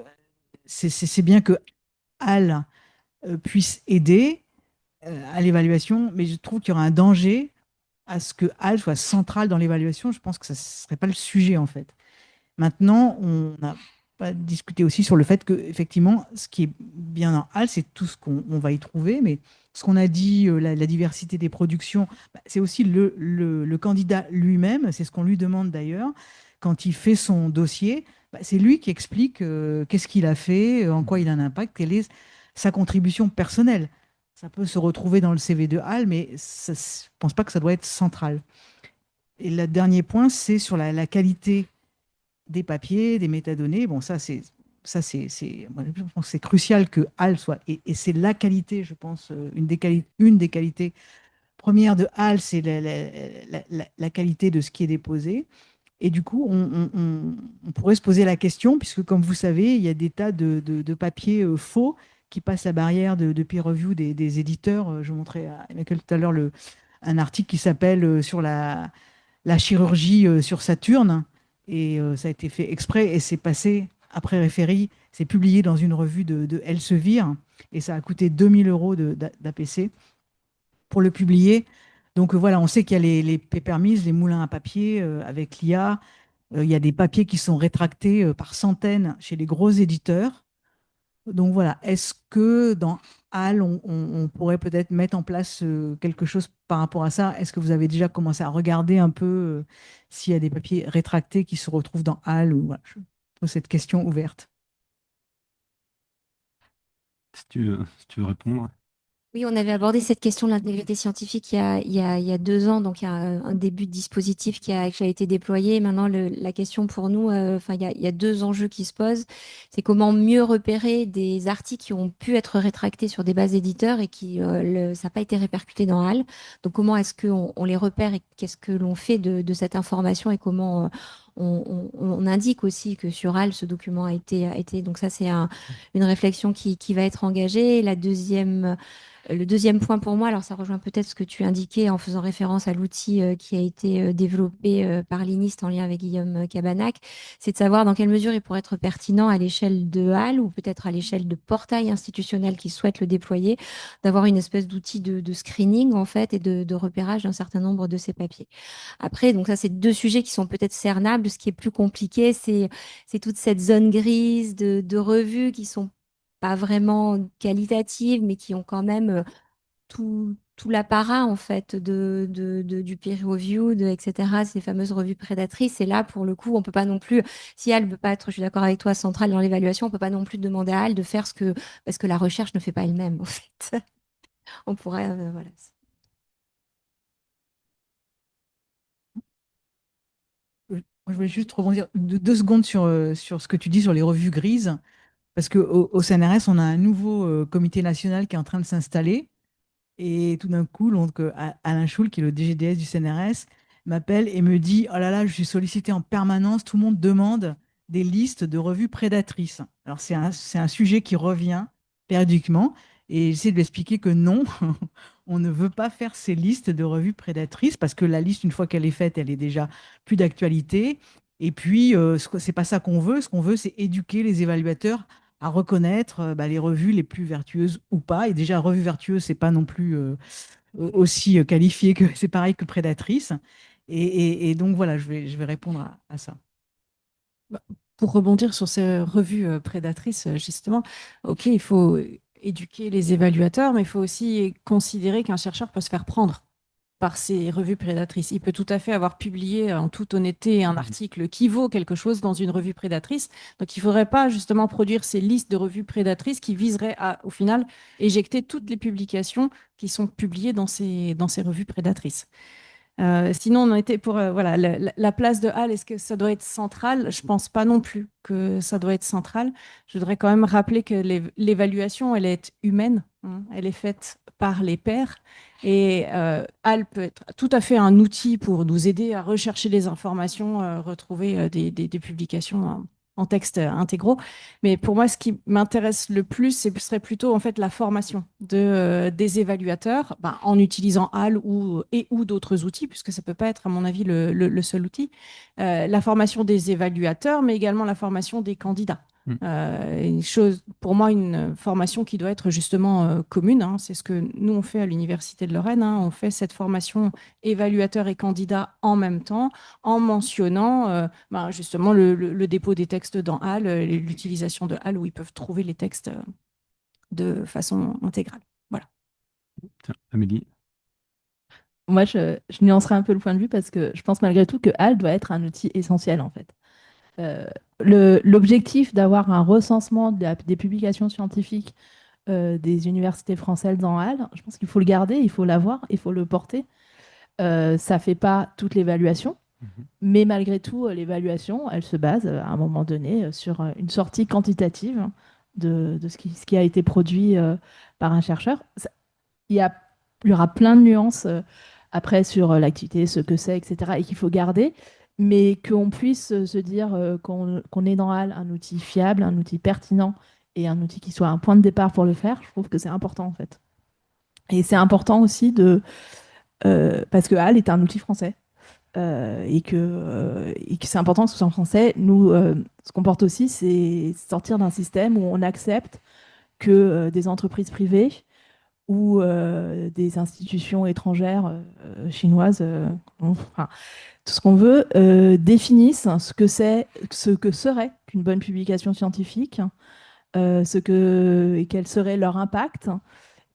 c'est bien que HAL puisse aider à l'évaluation, mais je trouve qu'il y aura un danger à ce que HAL soit central dans l'évaluation. Je pense que ça ne serait pas le sujet en fait. Maintenant, on n'a pas discuté aussi sur le fait que, effectivement, ce qui est bien dans HAL, c'est tout ce qu'on va y trouver, mais ce qu'on a dit, la diversité des productions, bah, c'est aussi le candidat lui-même, c'est ce qu'on lui demande d'ailleurs, quand il fait son dossier, bah, c'est lui qui explique qu'est-ce qu'il a fait, en quoi il a un impact, quelle est sa contribution personnelle. Ça peut se retrouver dans le CV de HAL, mais je ne pense pas que ça doit être central. Et le dernier point, c'est sur la qualité des papiers, des métadonnées. Bon, moi, je pense que c'est crucial que HAL soit, et c'est la qualité, je pense, une des qualités premières de HAL, c'est la qualité de ce qui est déposé. Et du coup, on pourrait se poser la question, puisque comme vous savez, il y a des tas de papiers faux qui passent la barrière de peer review des éditeurs. Je montrais à Michael tout à l'heure un article qui s'appelle sur la chirurgie sur Saturne, et ça a été fait exprès, et c'est passé après référé, c'est publié dans une revue de Elsevier, et ça a coûté 2 000 € d'APC pour le publier. Donc voilà, on sait qu'il y a les papermills, les moulins à papier avec l'IA. Il y a des papiers qui sont rétractés par centaines chez les gros éditeurs. Donc voilà, est-ce que dans HAL, on pourrait peut-être mettre en place quelque chose par rapport à ça? Est-ce que vous avez déjà commencé à regarder un peu s'il y a des papiers rétractés qui se retrouvent dans HAL ou voilà, je pose cette question ouverte. Si tu veux répondre. Oui, on avait abordé cette question de l'intégrité scientifique il y a 2 ans, donc il y a un début de dispositif qui a été déployé. Maintenant, la question pour nous, enfin, il y a 2 enjeux qui se posent. C'est comment mieux repérer des articles qui ont pu être rétractés sur des bases éditeurs et ça n'a pas été répercuté dans HAL. Donc, comment est-ce qu'on les repère et qu'est-ce que l'on fait de cette information et comment on indique aussi que sur HAL, ce document a été. Donc, ça, c'est une réflexion qui va être engagée. Le deuxième point pour moi, alors ça rejoint peut-être ce que tu indiquais en faisant référence à l'outil qui a été développé par l'INIST en lien avec Guillaume Cabanac, c'est de savoir dans quelle mesure il pourrait être pertinent à l'échelle de HAL ou peut-être à l'échelle de portails institutionnels qui souhaitent le déployer, d'avoir une espèce d'outil de screening en fait et de repérage d'un certain nombre de ces papiers. Après, donc ça, c'est 2 sujets qui sont peut-être cernables. Ce qui est plus compliqué, c'est toute cette zone grise de revues qui sont pas vraiment qualitatives, mais qui ont quand même tout l'apparat en fait du peer review, etc., ces fameuses revues prédatrices. Et là, pour le coup, on peut pas non plus, si Al ne peut pas être, je suis d'accord avec toi, centrale dans l'évaluation, on peut pas non plus demander à Al de faire parce que la recherche ne fait pas elle-même, en fait. On pourrait, voilà. Je voulais juste rebondir 2 secondes sur ce que tu dis sur les revues grises, parce qu'au CNRS, on a un nouveau comité national qui est en train de s'installer. Et tout d'un coup, donc, Alain Schul, qui est le DGDS du CNRS, m'appelle et me dit: Oh là là, je suis sollicité en permanence, tout le monde demande des listes de revues prédatrices. Alors, c'est un sujet qui revient périodiquement, et j'essaie de lui expliquer que non, on ne veut pas faire ces listes de revues prédatrices, parce que la liste, une fois qu'elle est faite, elle est déjà plus d'actualité. Et puis, c'est pas ça qu'on veut. Ce qu'on veut, c'est éduquer les évaluateurs à reconnaître bah, les revues les plus vertueuses ou pas. Et déjà, revue vertueuse, c'est pas non plus aussi qualifié que c'est pareil que prédatrice. Et donc voilà, je vais répondre à ça. Bah, pour rebondir sur ces revues prédatrices, justement, OK, il faut éduquer les évaluateurs, mais il faut aussi considérer qu'un chercheur peut se faire prendre par ces revues prédatrices. Il peut tout à fait avoir publié en toute honnêteté un article qui vaut quelque chose dans une revue prédatrice. Donc, il ne faudrait pas justement produire ces listes de revues prédatrices qui viseraient à, au final, éjecter toutes les publications qui sont publiées dans ces revues prédatrices. Sinon, on était pour voilà, la place de HAL, est-ce que ça doit être central? Je ne pense pas non plus que ça doit être central. Je voudrais quand même rappeler que l'évaluation, elle est humaine, hein. Elle est faite par les pairs. Et HAL peut être tout à fait un outil pour nous aider à rechercher des informations, retrouver des publications en texte intégraux. Mais pour moi, ce qui m'intéresse le plus, ce serait plutôt en fait la formation des évaluateurs en utilisant HAL ou d'autres outils, puisque ça ne peut pas être, à mon avis, le seul outil. La formation des évaluateurs, mais également la formation des candidats. Une chose, pour moi, une formation qui doit être justement commune, hein. C'est ce que nous, on fait à l'Université de Lorraine, hein. On fait cette formation évaluateur et candidat en même temps, en mentionnant justement le dépôt des textes dans HAL, l'utilisation de HAL où ils peuvent trouver les textes de façon intégrale. Voilà. Tiens, Amélie. Moi, je nuancerai un peu le point de vue parce que je pense malgré tout que HAL doit être un outil essentiel en fait. Euh, L'objectif d'avoir un recensement des publications scientifiques des universités françaises dans HAL, je pense qu'il faut le garder, il faut l'avoir, il faut le porter. Ça ne fait pas toute l'évaluation, mais malgré tout, l'évaluation, elle se base à un moment donné sur une sortie quantitative de ce qui a été produit par un chercheur. Il y a, il y aura plein de nuances après sur l'activité, ce que c'est, etc., et qu'il faut garder, mais qu'on puisse se dire qu'on est dans HAL un outil fiable, un outil pertinent et un outil qui soit un point de départ pour le faire, je trouve que c'est important en fait. Et c'est important aussi parce que HAL est un outil français. Et que c'est important que ce soit en français. Nous, ce qu'on porte aussi, c'est sortir d'un système où on accepte que des entreprises privées ou des institutions étrangères chinoises, enfin, tout ce qu'on veut, définissent ce que serait qu'une bonne publication scientifique, et quel serait leur impact,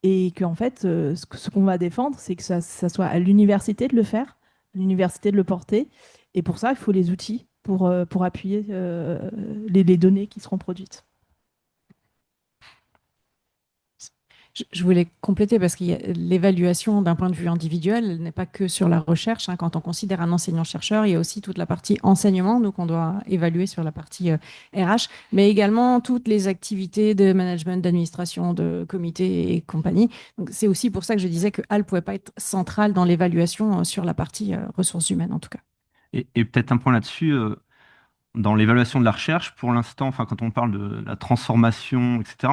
et qu'en fait, ce qu'on va défendre, c'est que ça soit à l'université de le faire, à l'université de le porter, et pour ça, il faut les outils pour appuyer les données qui seront produites. Je voulais compléter parce que l'évaluation d'un point de vue individuel, elle n'est pas que sur la recherche, hein. Quand on considère un enseignant-chercheur, il y a aussi toute la partie enseignement, donc on doit évaluer sur la partie RH, mais également toutes les activités de management, d'administration, de comité et compagnie. Donc c'est aussi pour ça que je disais que HAL ne pouvait pas être central dans l'évaluation sur la partie ressources humaines en tout cas. Et peut-être un point là-dessus, dans l'évaluation de la recherche, pour l'instant, enfin, quand on parle de la transformation, etc.,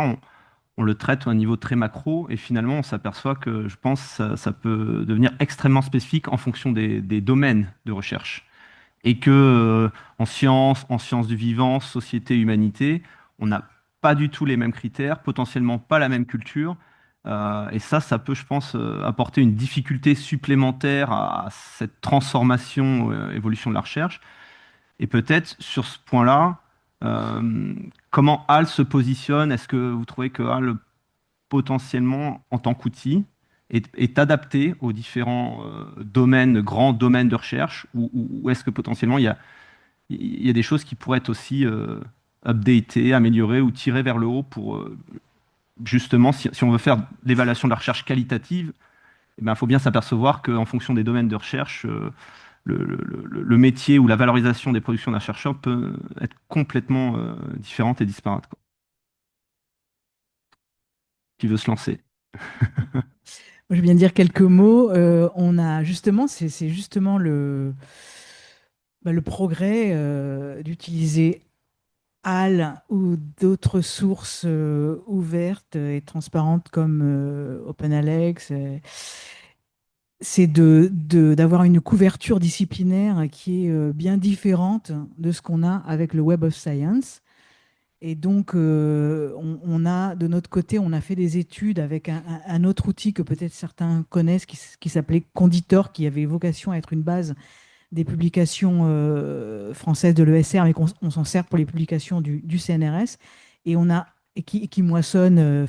on le traite à un niveau très macro et finalement on s'aperçoit que je pense ça peut devenir extrêmement spécifique en fonction des domaines de recherche. Et que en sciences du vivant, société, humanité, on n'a pas du tout les mêmes critères, potentiellement pas la même culture. Et ça peut, je pense, apporter une difficulté supplémentaire à cette transformation, évolution de la recherche. Et peut-être sur ce point-là, comment HAL se positionne? Est-ce que vous trouvez que HAL, potentiellement, en tant qu'outil, est adapté aux différents domaines, grands domaines de recherche, ou est-ce que potentiellement il y a des choses qui pourraient être aussi updatées, améliorées ou tirées vers le haut pour justement, si on veut faire l'évaluation de la recherche qualitative, eh ben, il faut bien s'apercevoir qu'en fonction des domaines de recherche, le métier ou la valorisation des productions d'un chercheur peut être complètement différente et disparate, quoi. Qui veut se lancer? Je viens de dire quelques mots. On a justement, c'est justement le progrès d'utiliser HAL ou d'autres sources ouvertes et transparentes comme OpenAlex. C'est d'avoir une couverture disciplinaire qui est bien différente de ce qu'on a avec le Web of Science. Et donc, on a, de notre côté, on a fait des études avec un autre outil que peut-être certains connaissent, qui s'appelait Conditor, qui avait vocation à être une base des publications françaises de l'ESR, mais qu'on s'en sert pour les publications du CNRS. Et qui moissonne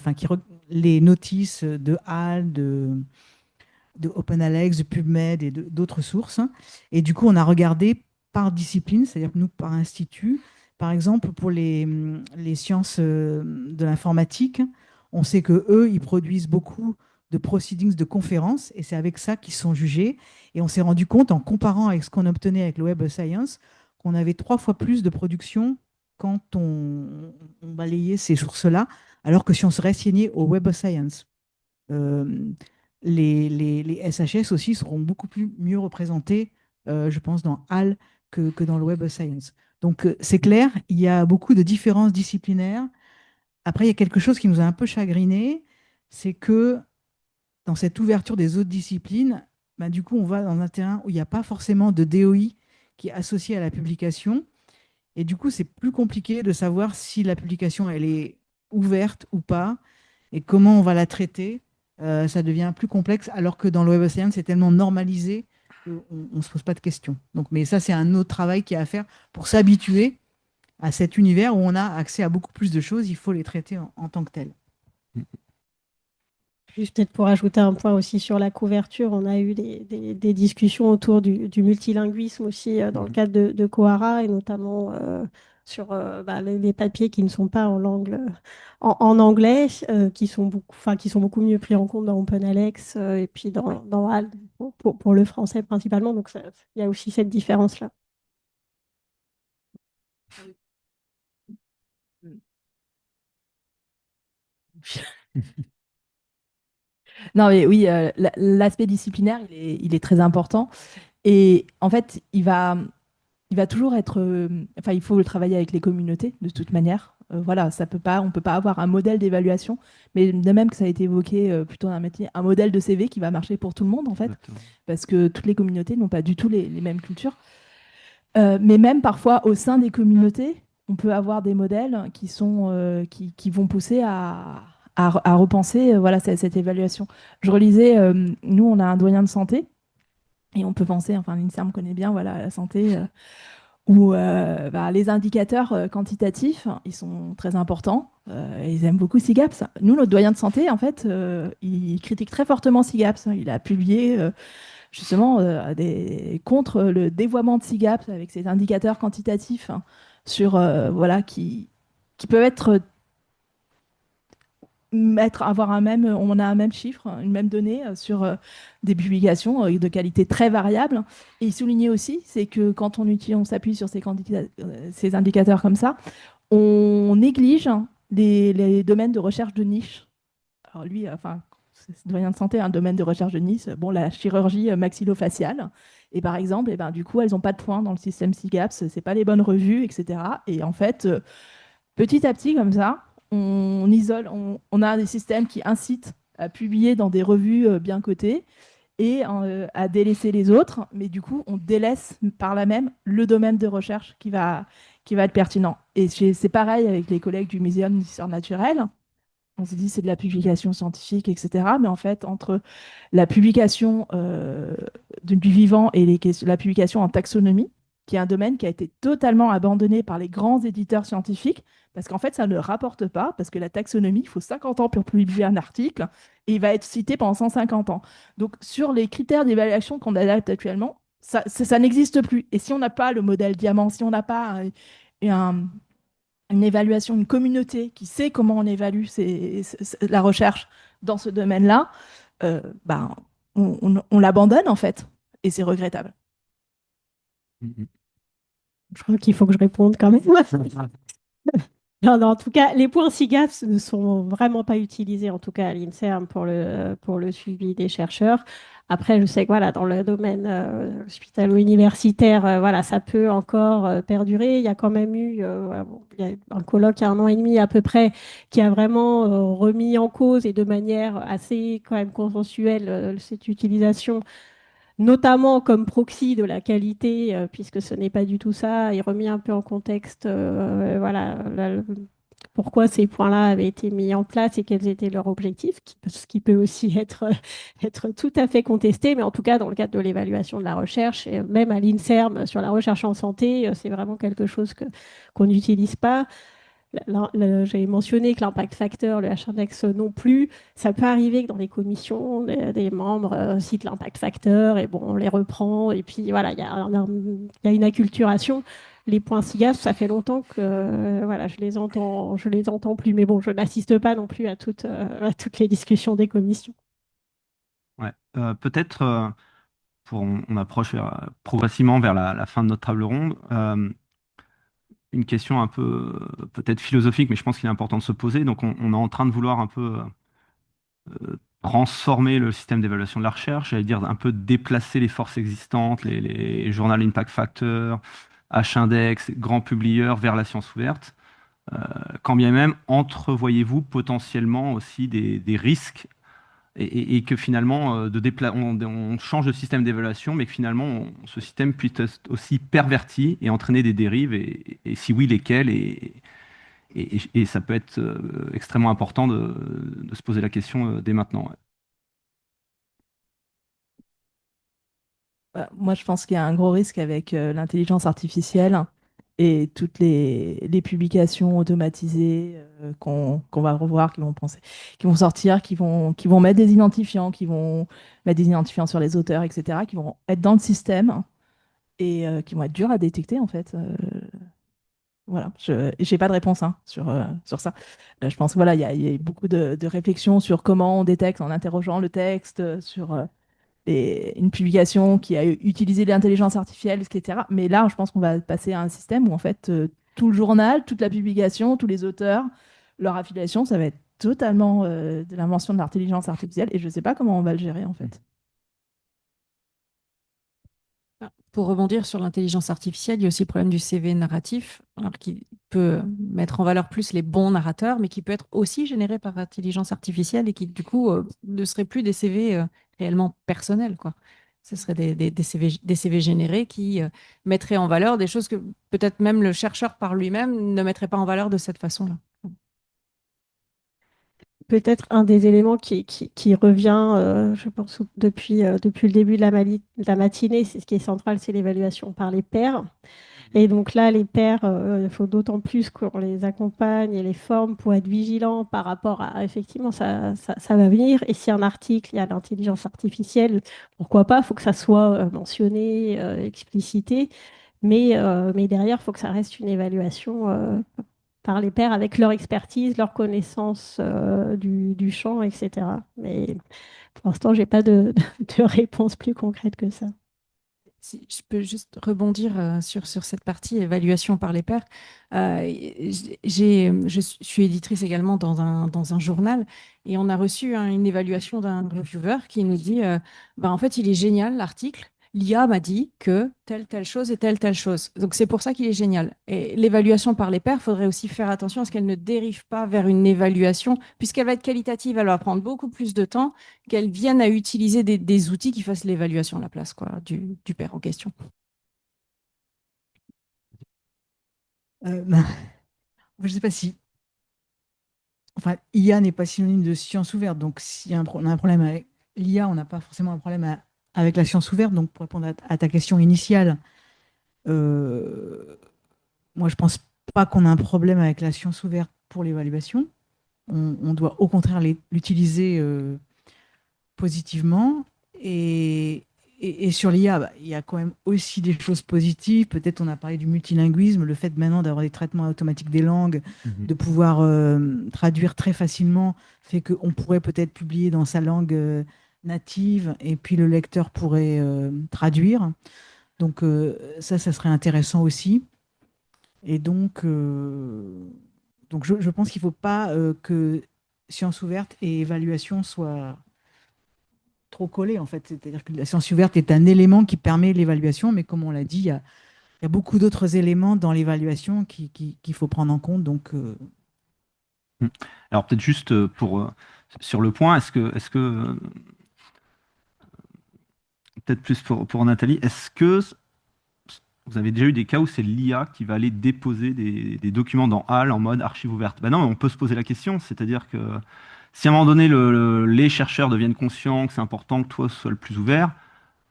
les notices de HAL, de OpenAlex, de PubMed et d'autres sources. Et du coup, on a regardé par discipline, c'est-à-dire que nous, par institut. Par exemple, pour les sciences de l'informatique, on sait que eux, ils produisent beaucoup de proceedings, de conférences, et c'est avec ça qu'ils sont jugés. Et on s'est rendu compte, en comparant avec ce qu'on obtenait avec le Web of Science, qu'on avait 3 fois plus de production quand on balayait ces sources-là, alors que si on se restreignait au Web of Science. Les SHS aussi seront beaucoup mieux représentés, je pense, dans HAL que dans le Web of Science. Donc, c'est clair, il y a beaucoup de différences disciplinaires. Après, il y a quelque chose qui nous a un peu chagriné, c'est que dans cette ouverture des autres disciplines, ben, du coup, on va dans un terrain où il n'y a pas forcément de DOI qui est associé à la publication. Et du coup, c'est plus compliqué de savoir si la publication, elle est ouverte ou pas, et comment on va la traiter. Ça devient plus complexe, alors que dans le Web of Science, c'est tellement normalisé qu'on ne se pose pas de questions. Donc, mais ça, c'est un autre travail qui est à faire pour s'habituer à cet univers où on a accès à beaucoup plus de choses. Il faut les traiter en tant que telles. Juste peut-être pour ajouter un point aussi sur la couverture, on a eu des discussions autour du multilinguisme aussi dans le cadre de Kohara et notamment sur les papiers qui ne sont pas en langue, en anglais, qui sont beaucoup mieux pris en compte dans OpenAlex et puis dans HAL pour le français principalement. Donc il y a aussi cette différence-là. Non, mais oui, l'aspect disciplinaire, il est très important. Et en fait, il va toujours être. Enfin, il faut le travailler avec les communautés, de toute manière. Voilà, on peut pas avoir un modèle d'évaluation, mais de même que ça a été évoqué plutôt dans un métier, un modèle de CV qui va marcher pour tout le monde, en fait, Exactement. parce que toutes les communautés n'ont pas du tout les mêmes cultures. Mais même parfois, au sein des communautés, on peut avoir des modèles qui vont pousser à repenser voilà, cette évaluation. Je relisais, nous, on a un doyen de santé, et on peut penser, enfin, l'INSERM connaît bien voilà, la santé, où les indicateurs quantitatifs, ils sont très importants. Ils aiment beaucoup SIGAPS. Nous, notre doyen de santé, en fait, il critique très fortement SIGAPS. Il a publié justement contre le dévoiement de SIGAPS avec ces indicateurs quantitatifs sur, voilà, qui peuvent on a un même chiffre, une même donnée sur des publications de qualité très variable. Et il soulignait aussi, c'est que quand on s'appuie sur ces indicateurs comme ça, on néglige les domaines de recherche de niche. Alors lui, enfin, c'est doyen de santé, un domaine de recherche de niche, bon, la chirurgie maxillofaciale. Et par exemple, et ben, du coup, elles n'ont pas de points dans le système SIGAPS, c'est pas les bonnes revues, etc. Et en fait, petit à petit, comme ça, on isole, on a des systèmes qui incitent à publier dans des revues bien cotées et à délaisser les autres, mais du coup, on délaisse par là même le domaine de recherche qui va être pertinent. Et c'est pareil avec les collègues du Muséum d'histoire naturelle. On se dit c'est de la publication scientifique, etc. Mais en fait, entre la publication du vivant et la publication en taxonomie, qui est un domaine qui a été totalement abandonné par les grands éditeurs scientifiques, parce qu'en fait, ça ne rapporte pas, parce que la taxonomie, il faut 50 ans pour publier un article, et il va être cité pendant 150 ans. Donc, sur les critères d'évaluation qu'on adapte actuellement, ça n'existe plus. Et si on n'a pas le modèle diamant, si on n'a pas une évaluation, une communauté qui sait comment on évalue la recherche dans ce domaine-là, ben, on l'abandonne en fait. Et c'est regrettable. Je crois qu'il faut que je réponde quand même. Non, non, en tout cas, les points SIGAPS ne sont vraiment pas utilisés, en tout cas à l'INSERM, pour le suivi des chercheurs. Après, je sais que voilà, dans le domaine hospitalo-universitaire, voilà, ça peut encore perdurer. Il y a quand même eu voilà, bon, il y a un colloque il y a un an et demi à peu près qui a vraiment remis en cause et de manière assez quand même consensuelle cette utilisation notamment comme proxy de la qualité, puisque ce n'est pas du tout ça, et remis un peu en contexte, voilà, pourquoi ces points-là avaient été mis en place et quels étaient leurs objectifs, ce qui peut aussi être, être tout à fait contesté, mais en tout cas, dans le cadre de l'évaluation de la recherche, et même à l'INSERM sur la recherche en santé, c'est vraiment quelque chose qu'on n'utilise pas. J'avais mentionné que l'impact factor, le H-index non plus, ça peut arriver que dans les commissions, des membres citent l'impact factor et bon, on les reprend et puis voilà, il y a une acculturation. Les points SIGAS, ça fait longtemps que voilà, je les entends plus, mais bon, je n'assiste pas non plus à toutes les discussions des commissions. Ouais. Peut-être, on approche progressivement vers la fin de notre table ronde. Une question un peu peut-être philosophique, mais je pense qu'il est important de se poser. Donc, on est en train de vouloir un peu transformer le système d'évaluation de la recherche, j'allais dire un peu déplacer les forces existantes, les journal impact factor, H-index, grands publieurs vers la science ouverte. Quand bien même, entrevoyez-vous potentiellement aussi des risques et que finalement, on change de système d'évaluation, mais que finalement, ce système puisse être aussi perverti et entraîner des dérives, et si oui, lesquelles, et ça peut être extrêmement important de se poser la question dès maintenant. Ouais. Moi, je pense qu'il y a un gros risque avec l'intelligence artificielle et toutes les publications automatisées qu'on va revoir, qui vont sortir, qui vont mettre des identifiants, qui vont mettre des identifiants sur les auteurs, etc., qui vont être dans le système et qui vont être durs à détecter, en fait. Voilà, je n'ai pas de réponse hein, sur ça. Je pense voilà, il y a eu beaucoup de réflexions sur comment on détecte en interrogeant le texte, sur une publication qui a utilisé l'intelligence artificielle, etc. Mais là, je pense qu'on va passer à un système où en fait, tout le journal, toute la publication, tous les auteurs, leur affiliation, ça va être totalement de l'invention de l'intelligence artificielle et je ne sais pas comment on va le gérer en fait. Pour rebondir sur l'intelligence artificielle, il y a aussi le problème du CV narratif, alors qui peut mettre en valeur plus les bons narrateurs, mais qui peut être aussi généré par intelligence artificielle et qui, du coup, ne serait plus des CV réellement personnels, quoi. Ce seraient des CV générés qui mettraient en valeur des choses que peut-être même le chercheur par lui-même ne mettrait pas en valeur de cette façon-là. Peut-être un des éléments qui revient, je pense, depuis le début de la matinée, c'est ce qui est central, c'est l'évaluation par les pairs. Et donc là, les pairs, il faut d'autant plus qu'on les accompagne et les forme pour être vigilants par rapport à, effectivement, ça va venir. Et si un article, il y a l'intelligence artificielle, pourquoi pas, il faut que ça soit mentionné, explicité. Mais derrière, il faut que ça reste une évaluation par les pairs avec leur expertise, leur connaissance du champ, etc. Mais pour l'instant, je n'ai pas de réponse plus concrète que ça. Si je peux juste rebondir sur cette partie évaluation par les pairs. Je suis éditrice également dans un journal et on a reçu une évaluation d'un reviewer qui nous dit en fait, il est génial l'article. L'IA m'a dit que telle chose et telle chose. Donc c'est pour ça qu'il est génial. Et l'évaluation par les pairs, il faudrait aussi faire attention à ce qu'elle ne dérive pas vers une évaluation, puisqu'elle va être qualitative, elle va prendre beaucoup plus de temps qu'elles viennent à utiliser des outils qui fassent l'évaluation à la place quoi, du père en question. Ben, je ne sais pas si. Enfin, IA n'est pas synonyme de science ouverte. Donc, si on a un problème avec l'IA, on n'a pas forcément un problème avec la science ouverte. Donc, pour répondre à ta question initiale, euh, moi, je pense pas qu'on a un problème avec la science ouverte pour l'évaluation. On doit au contraire l'utiliser positivement. Et sur l'IA, il y a quand même aussi des choses positives. Peut-être on a parlé du multilinguisme, le fait maintenant d'avoir des traitements automatiques des langues, de pouvoir traduire très facilement, fait qu'on pourrait peut-être publier dans sa langue native et puis le lecteur pourrait traduire. Donc ça serait intéressant aussi. Et donc je pense qu'il ne faut pas que science ouverte et évaluation soient trop collées, en fait. C'est-à-dire que la science ouverte est un élément qui permet l'évaluation, mais comme on l'a dit, il y a beaucoup d'autres éléments dans l'évaluation qu'il faut prendre en compte. Donc, Alors peut-être juste sur le point, est-ce que peut-être plus pour Nathalie, est-ce que vous avez déjà eu des cas où c'est l'IA qui va aller déposer des documents dans HAL en mode archive ouverte? Ben non, mais on peut se poser la question, c'est-à-dire que si à un moment donné les chercheurs deviennent conscients que c'est important que toi sois le plus ouvert,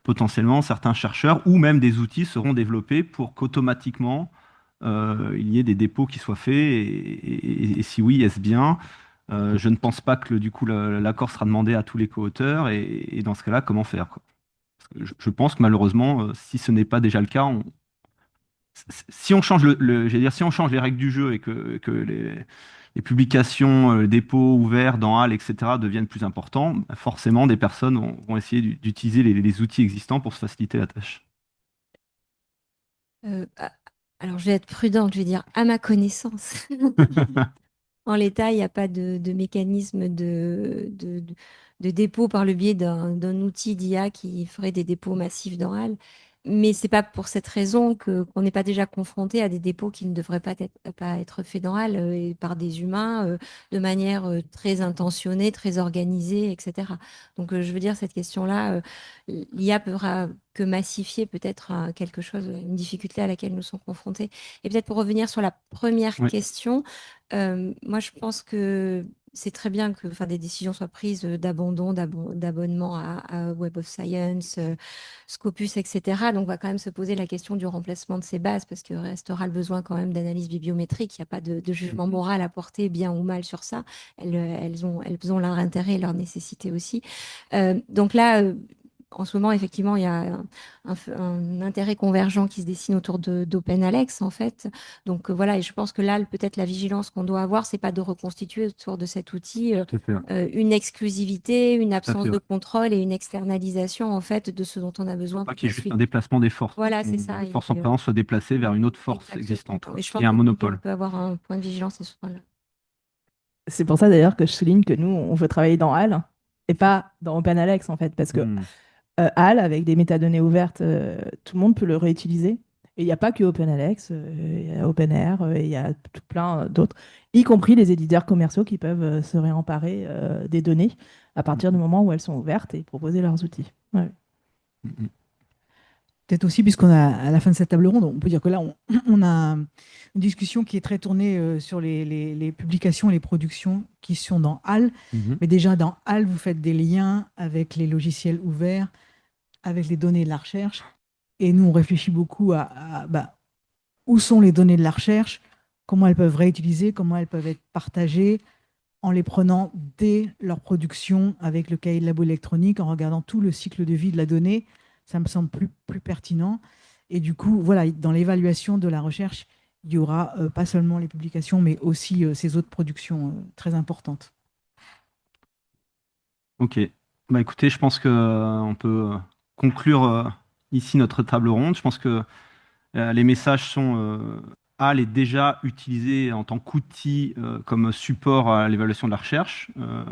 potentiellement certains chercheurs ou même des outils seront développés pour qu'automatiquement il y ait des dépôts qui soient faits et si oui, est-ce bien? Je ne pense pas que du coup l'accord sera demandé à tous les co-auteurs et dans ce cas-là, comment faire, quoi? Parce que je pense que malheureusement, si ce n'est pas déjà le cas, si on change j'allais dire, si on change les règles du jeu et que les publications, dépôts ouverts dans HAL, etc., deviennent plus importants, bah, forcément, des personnes vont essayer d'utiliser les outils existants pour se faciliter la tâche. Alors, je vais être prudente, je vais dire à ma connaissance. En l'état, il n'y a pas de mécanisme de dépôt par le biais d'un outil d'IA qui ferait des dépôts massifs dans HAL. Mais c'est pas pour cette raison qu'on n'est pas déjà confronté à des dépôts qui ne devraient pas être faits dans HAL et par des humains de manière très intentionnée, très organisée, etc. Donc, je veux dire, cette question-là, l'IA pourra que massifier peut-être quelque chose, une difficulté à laquelle nous sommes confrontés. Et peut-être pour revenir sur la première Oui. question, moi, je pense que c'est très bien que des décisions soient prises d'abonnement à Web of Science, Scopus, etc. Donc, on va quand même se poser la question du remplacement de ces bases parce qu'il restera le besoin quand même d'analyse bibliométrique. Il n'y a pas de jugement moral à porter bien ou mal sur ça. Elles ont leur intérêt et leur nécessité aussi. Donc là, en ce moment, effectivement, il y a un intérêt convergent qui se dessine autour d'OpenAlex, en fait. Donc voilà, et je pense que là, peut-être la vigilance qu'on doit avoir, c'est pas de reconstituer autour de cet outil Tout à fait. une exclusivité, une Tout à absence fait, de ouais. contrôle et une externalisation, en fait, de ce dont on a besoin Pas pour qu'il y ait juste poursuivre. un déplacement des forces. Voilà, c'est Une ça. force en présence soit déplacée vers une autre force Exactement. existante Et je pense et un qu'on monopole. peut avoir un point de vigilance à ce point-là. C'est pour ça d'ailleurs que je souligne que nous, on veut travailler dans HAL et pas dans OpenAlex en fait, parce que HAL, avec des métadonnées ouvertes, tout le monde peut le réutiliser. Et il n'y a pas que OpenAlex, il y a OpenAir, il y a tout plein d'autres, y compris les éditeurs commerciaux qui peuvent se réemparer des données à partir du moment où elles sont ouvertes et proposer leurs outils. Ouais. Peut-être aussi, puisqu'on a à la fin de cette table ronde, on peut dire que là, on a une discussion qui est très tournée sur les publications et les productions qui sont dans HAL. Mais déjà, dans HAL, vous faites des liens avec les logiciels ouverts, avec les données de la recherche. Et nous, on réfléchit beaucoup à où sont les données de la recherche, comment elles peuvent réutiliser, comment elles peuvent être partagées, en les prenant dès leur production avec le cahier de labo électronique, en regardant tout le cycle de vie de la donnée. Ça me semble plus pertinent. Et du coup, voilà, dans l'évaluation de la recherche, il y aura pas seulement les publications, mais aussi ces autres productions très importantes. Ok. Bah écoutez, je pense qu'on peut conclure ici notre table ronde. Je pense que les messages sont HAL est déjà utilisé en tant qu'outil comme support à l'évaluation de la recherche. Euh,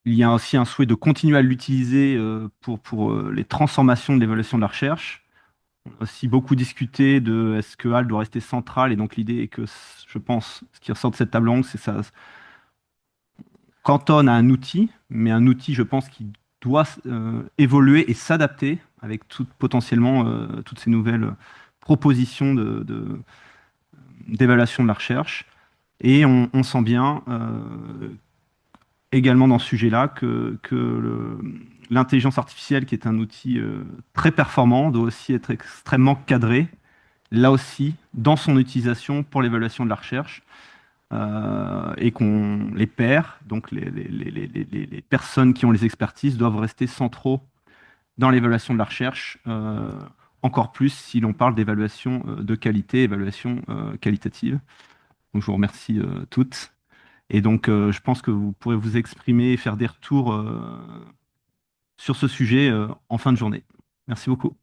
il y a aussi un souhait de continuer à l'utiliser pour les transformations de l'évaluation de la recherche. On a aussi beaucoup discuté de est-ce que HAL doit rester central, et donc l'idée est que, je pense, ce qui ressort de cette table ronde, c'est ça cantonne à un outil, mais un outil, je pense, qui doit évoluer et s'adapter avec potentiellement toutes ces nouvelles propositions d'évaluation de la recherche. Et on sent bien également dans ce sujet-là que l'intelligence artificielle, qui est un outil très performant, doit aussi être extrêmement cadré, là aussi, dans son utilisation pour l'évaluation de la recherche. Et les pairs, donc les personnes qui ont les expertises, doivent rester centraux dans l'évaluation de la recherche, encore plus si l'on parle d'évaluation de qualité, évaluation qualitative. Donc je vous remercie toutes. Et donc je pense que vous pourrez vous exprimer et faire des retours sur ce sujet en fin de journée. Merci beaucoup.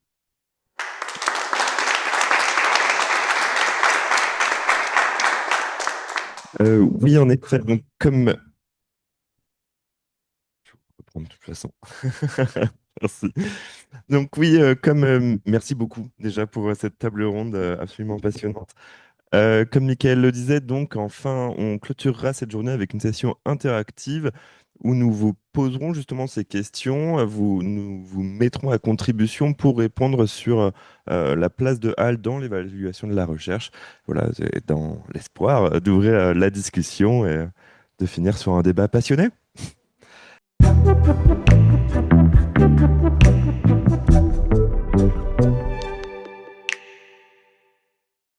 Oui, en effet, donc comme... Je vais reprendre de toute façon. Merci. Donc oui, merci beaucoup déjà pour cette table ronde absolument passionnante. Comme Michael le disait, donc enfin, on clôturera cette journée avec une session interactive où nous vous poserons justement ces questions, nous vous mettrons à contribution pour répondre sur la place de HAL dans l'évaluation de la recherche. Voilà, c'est dans l'espoir d'ouvrir la discussion et de finir sur un débat passionné.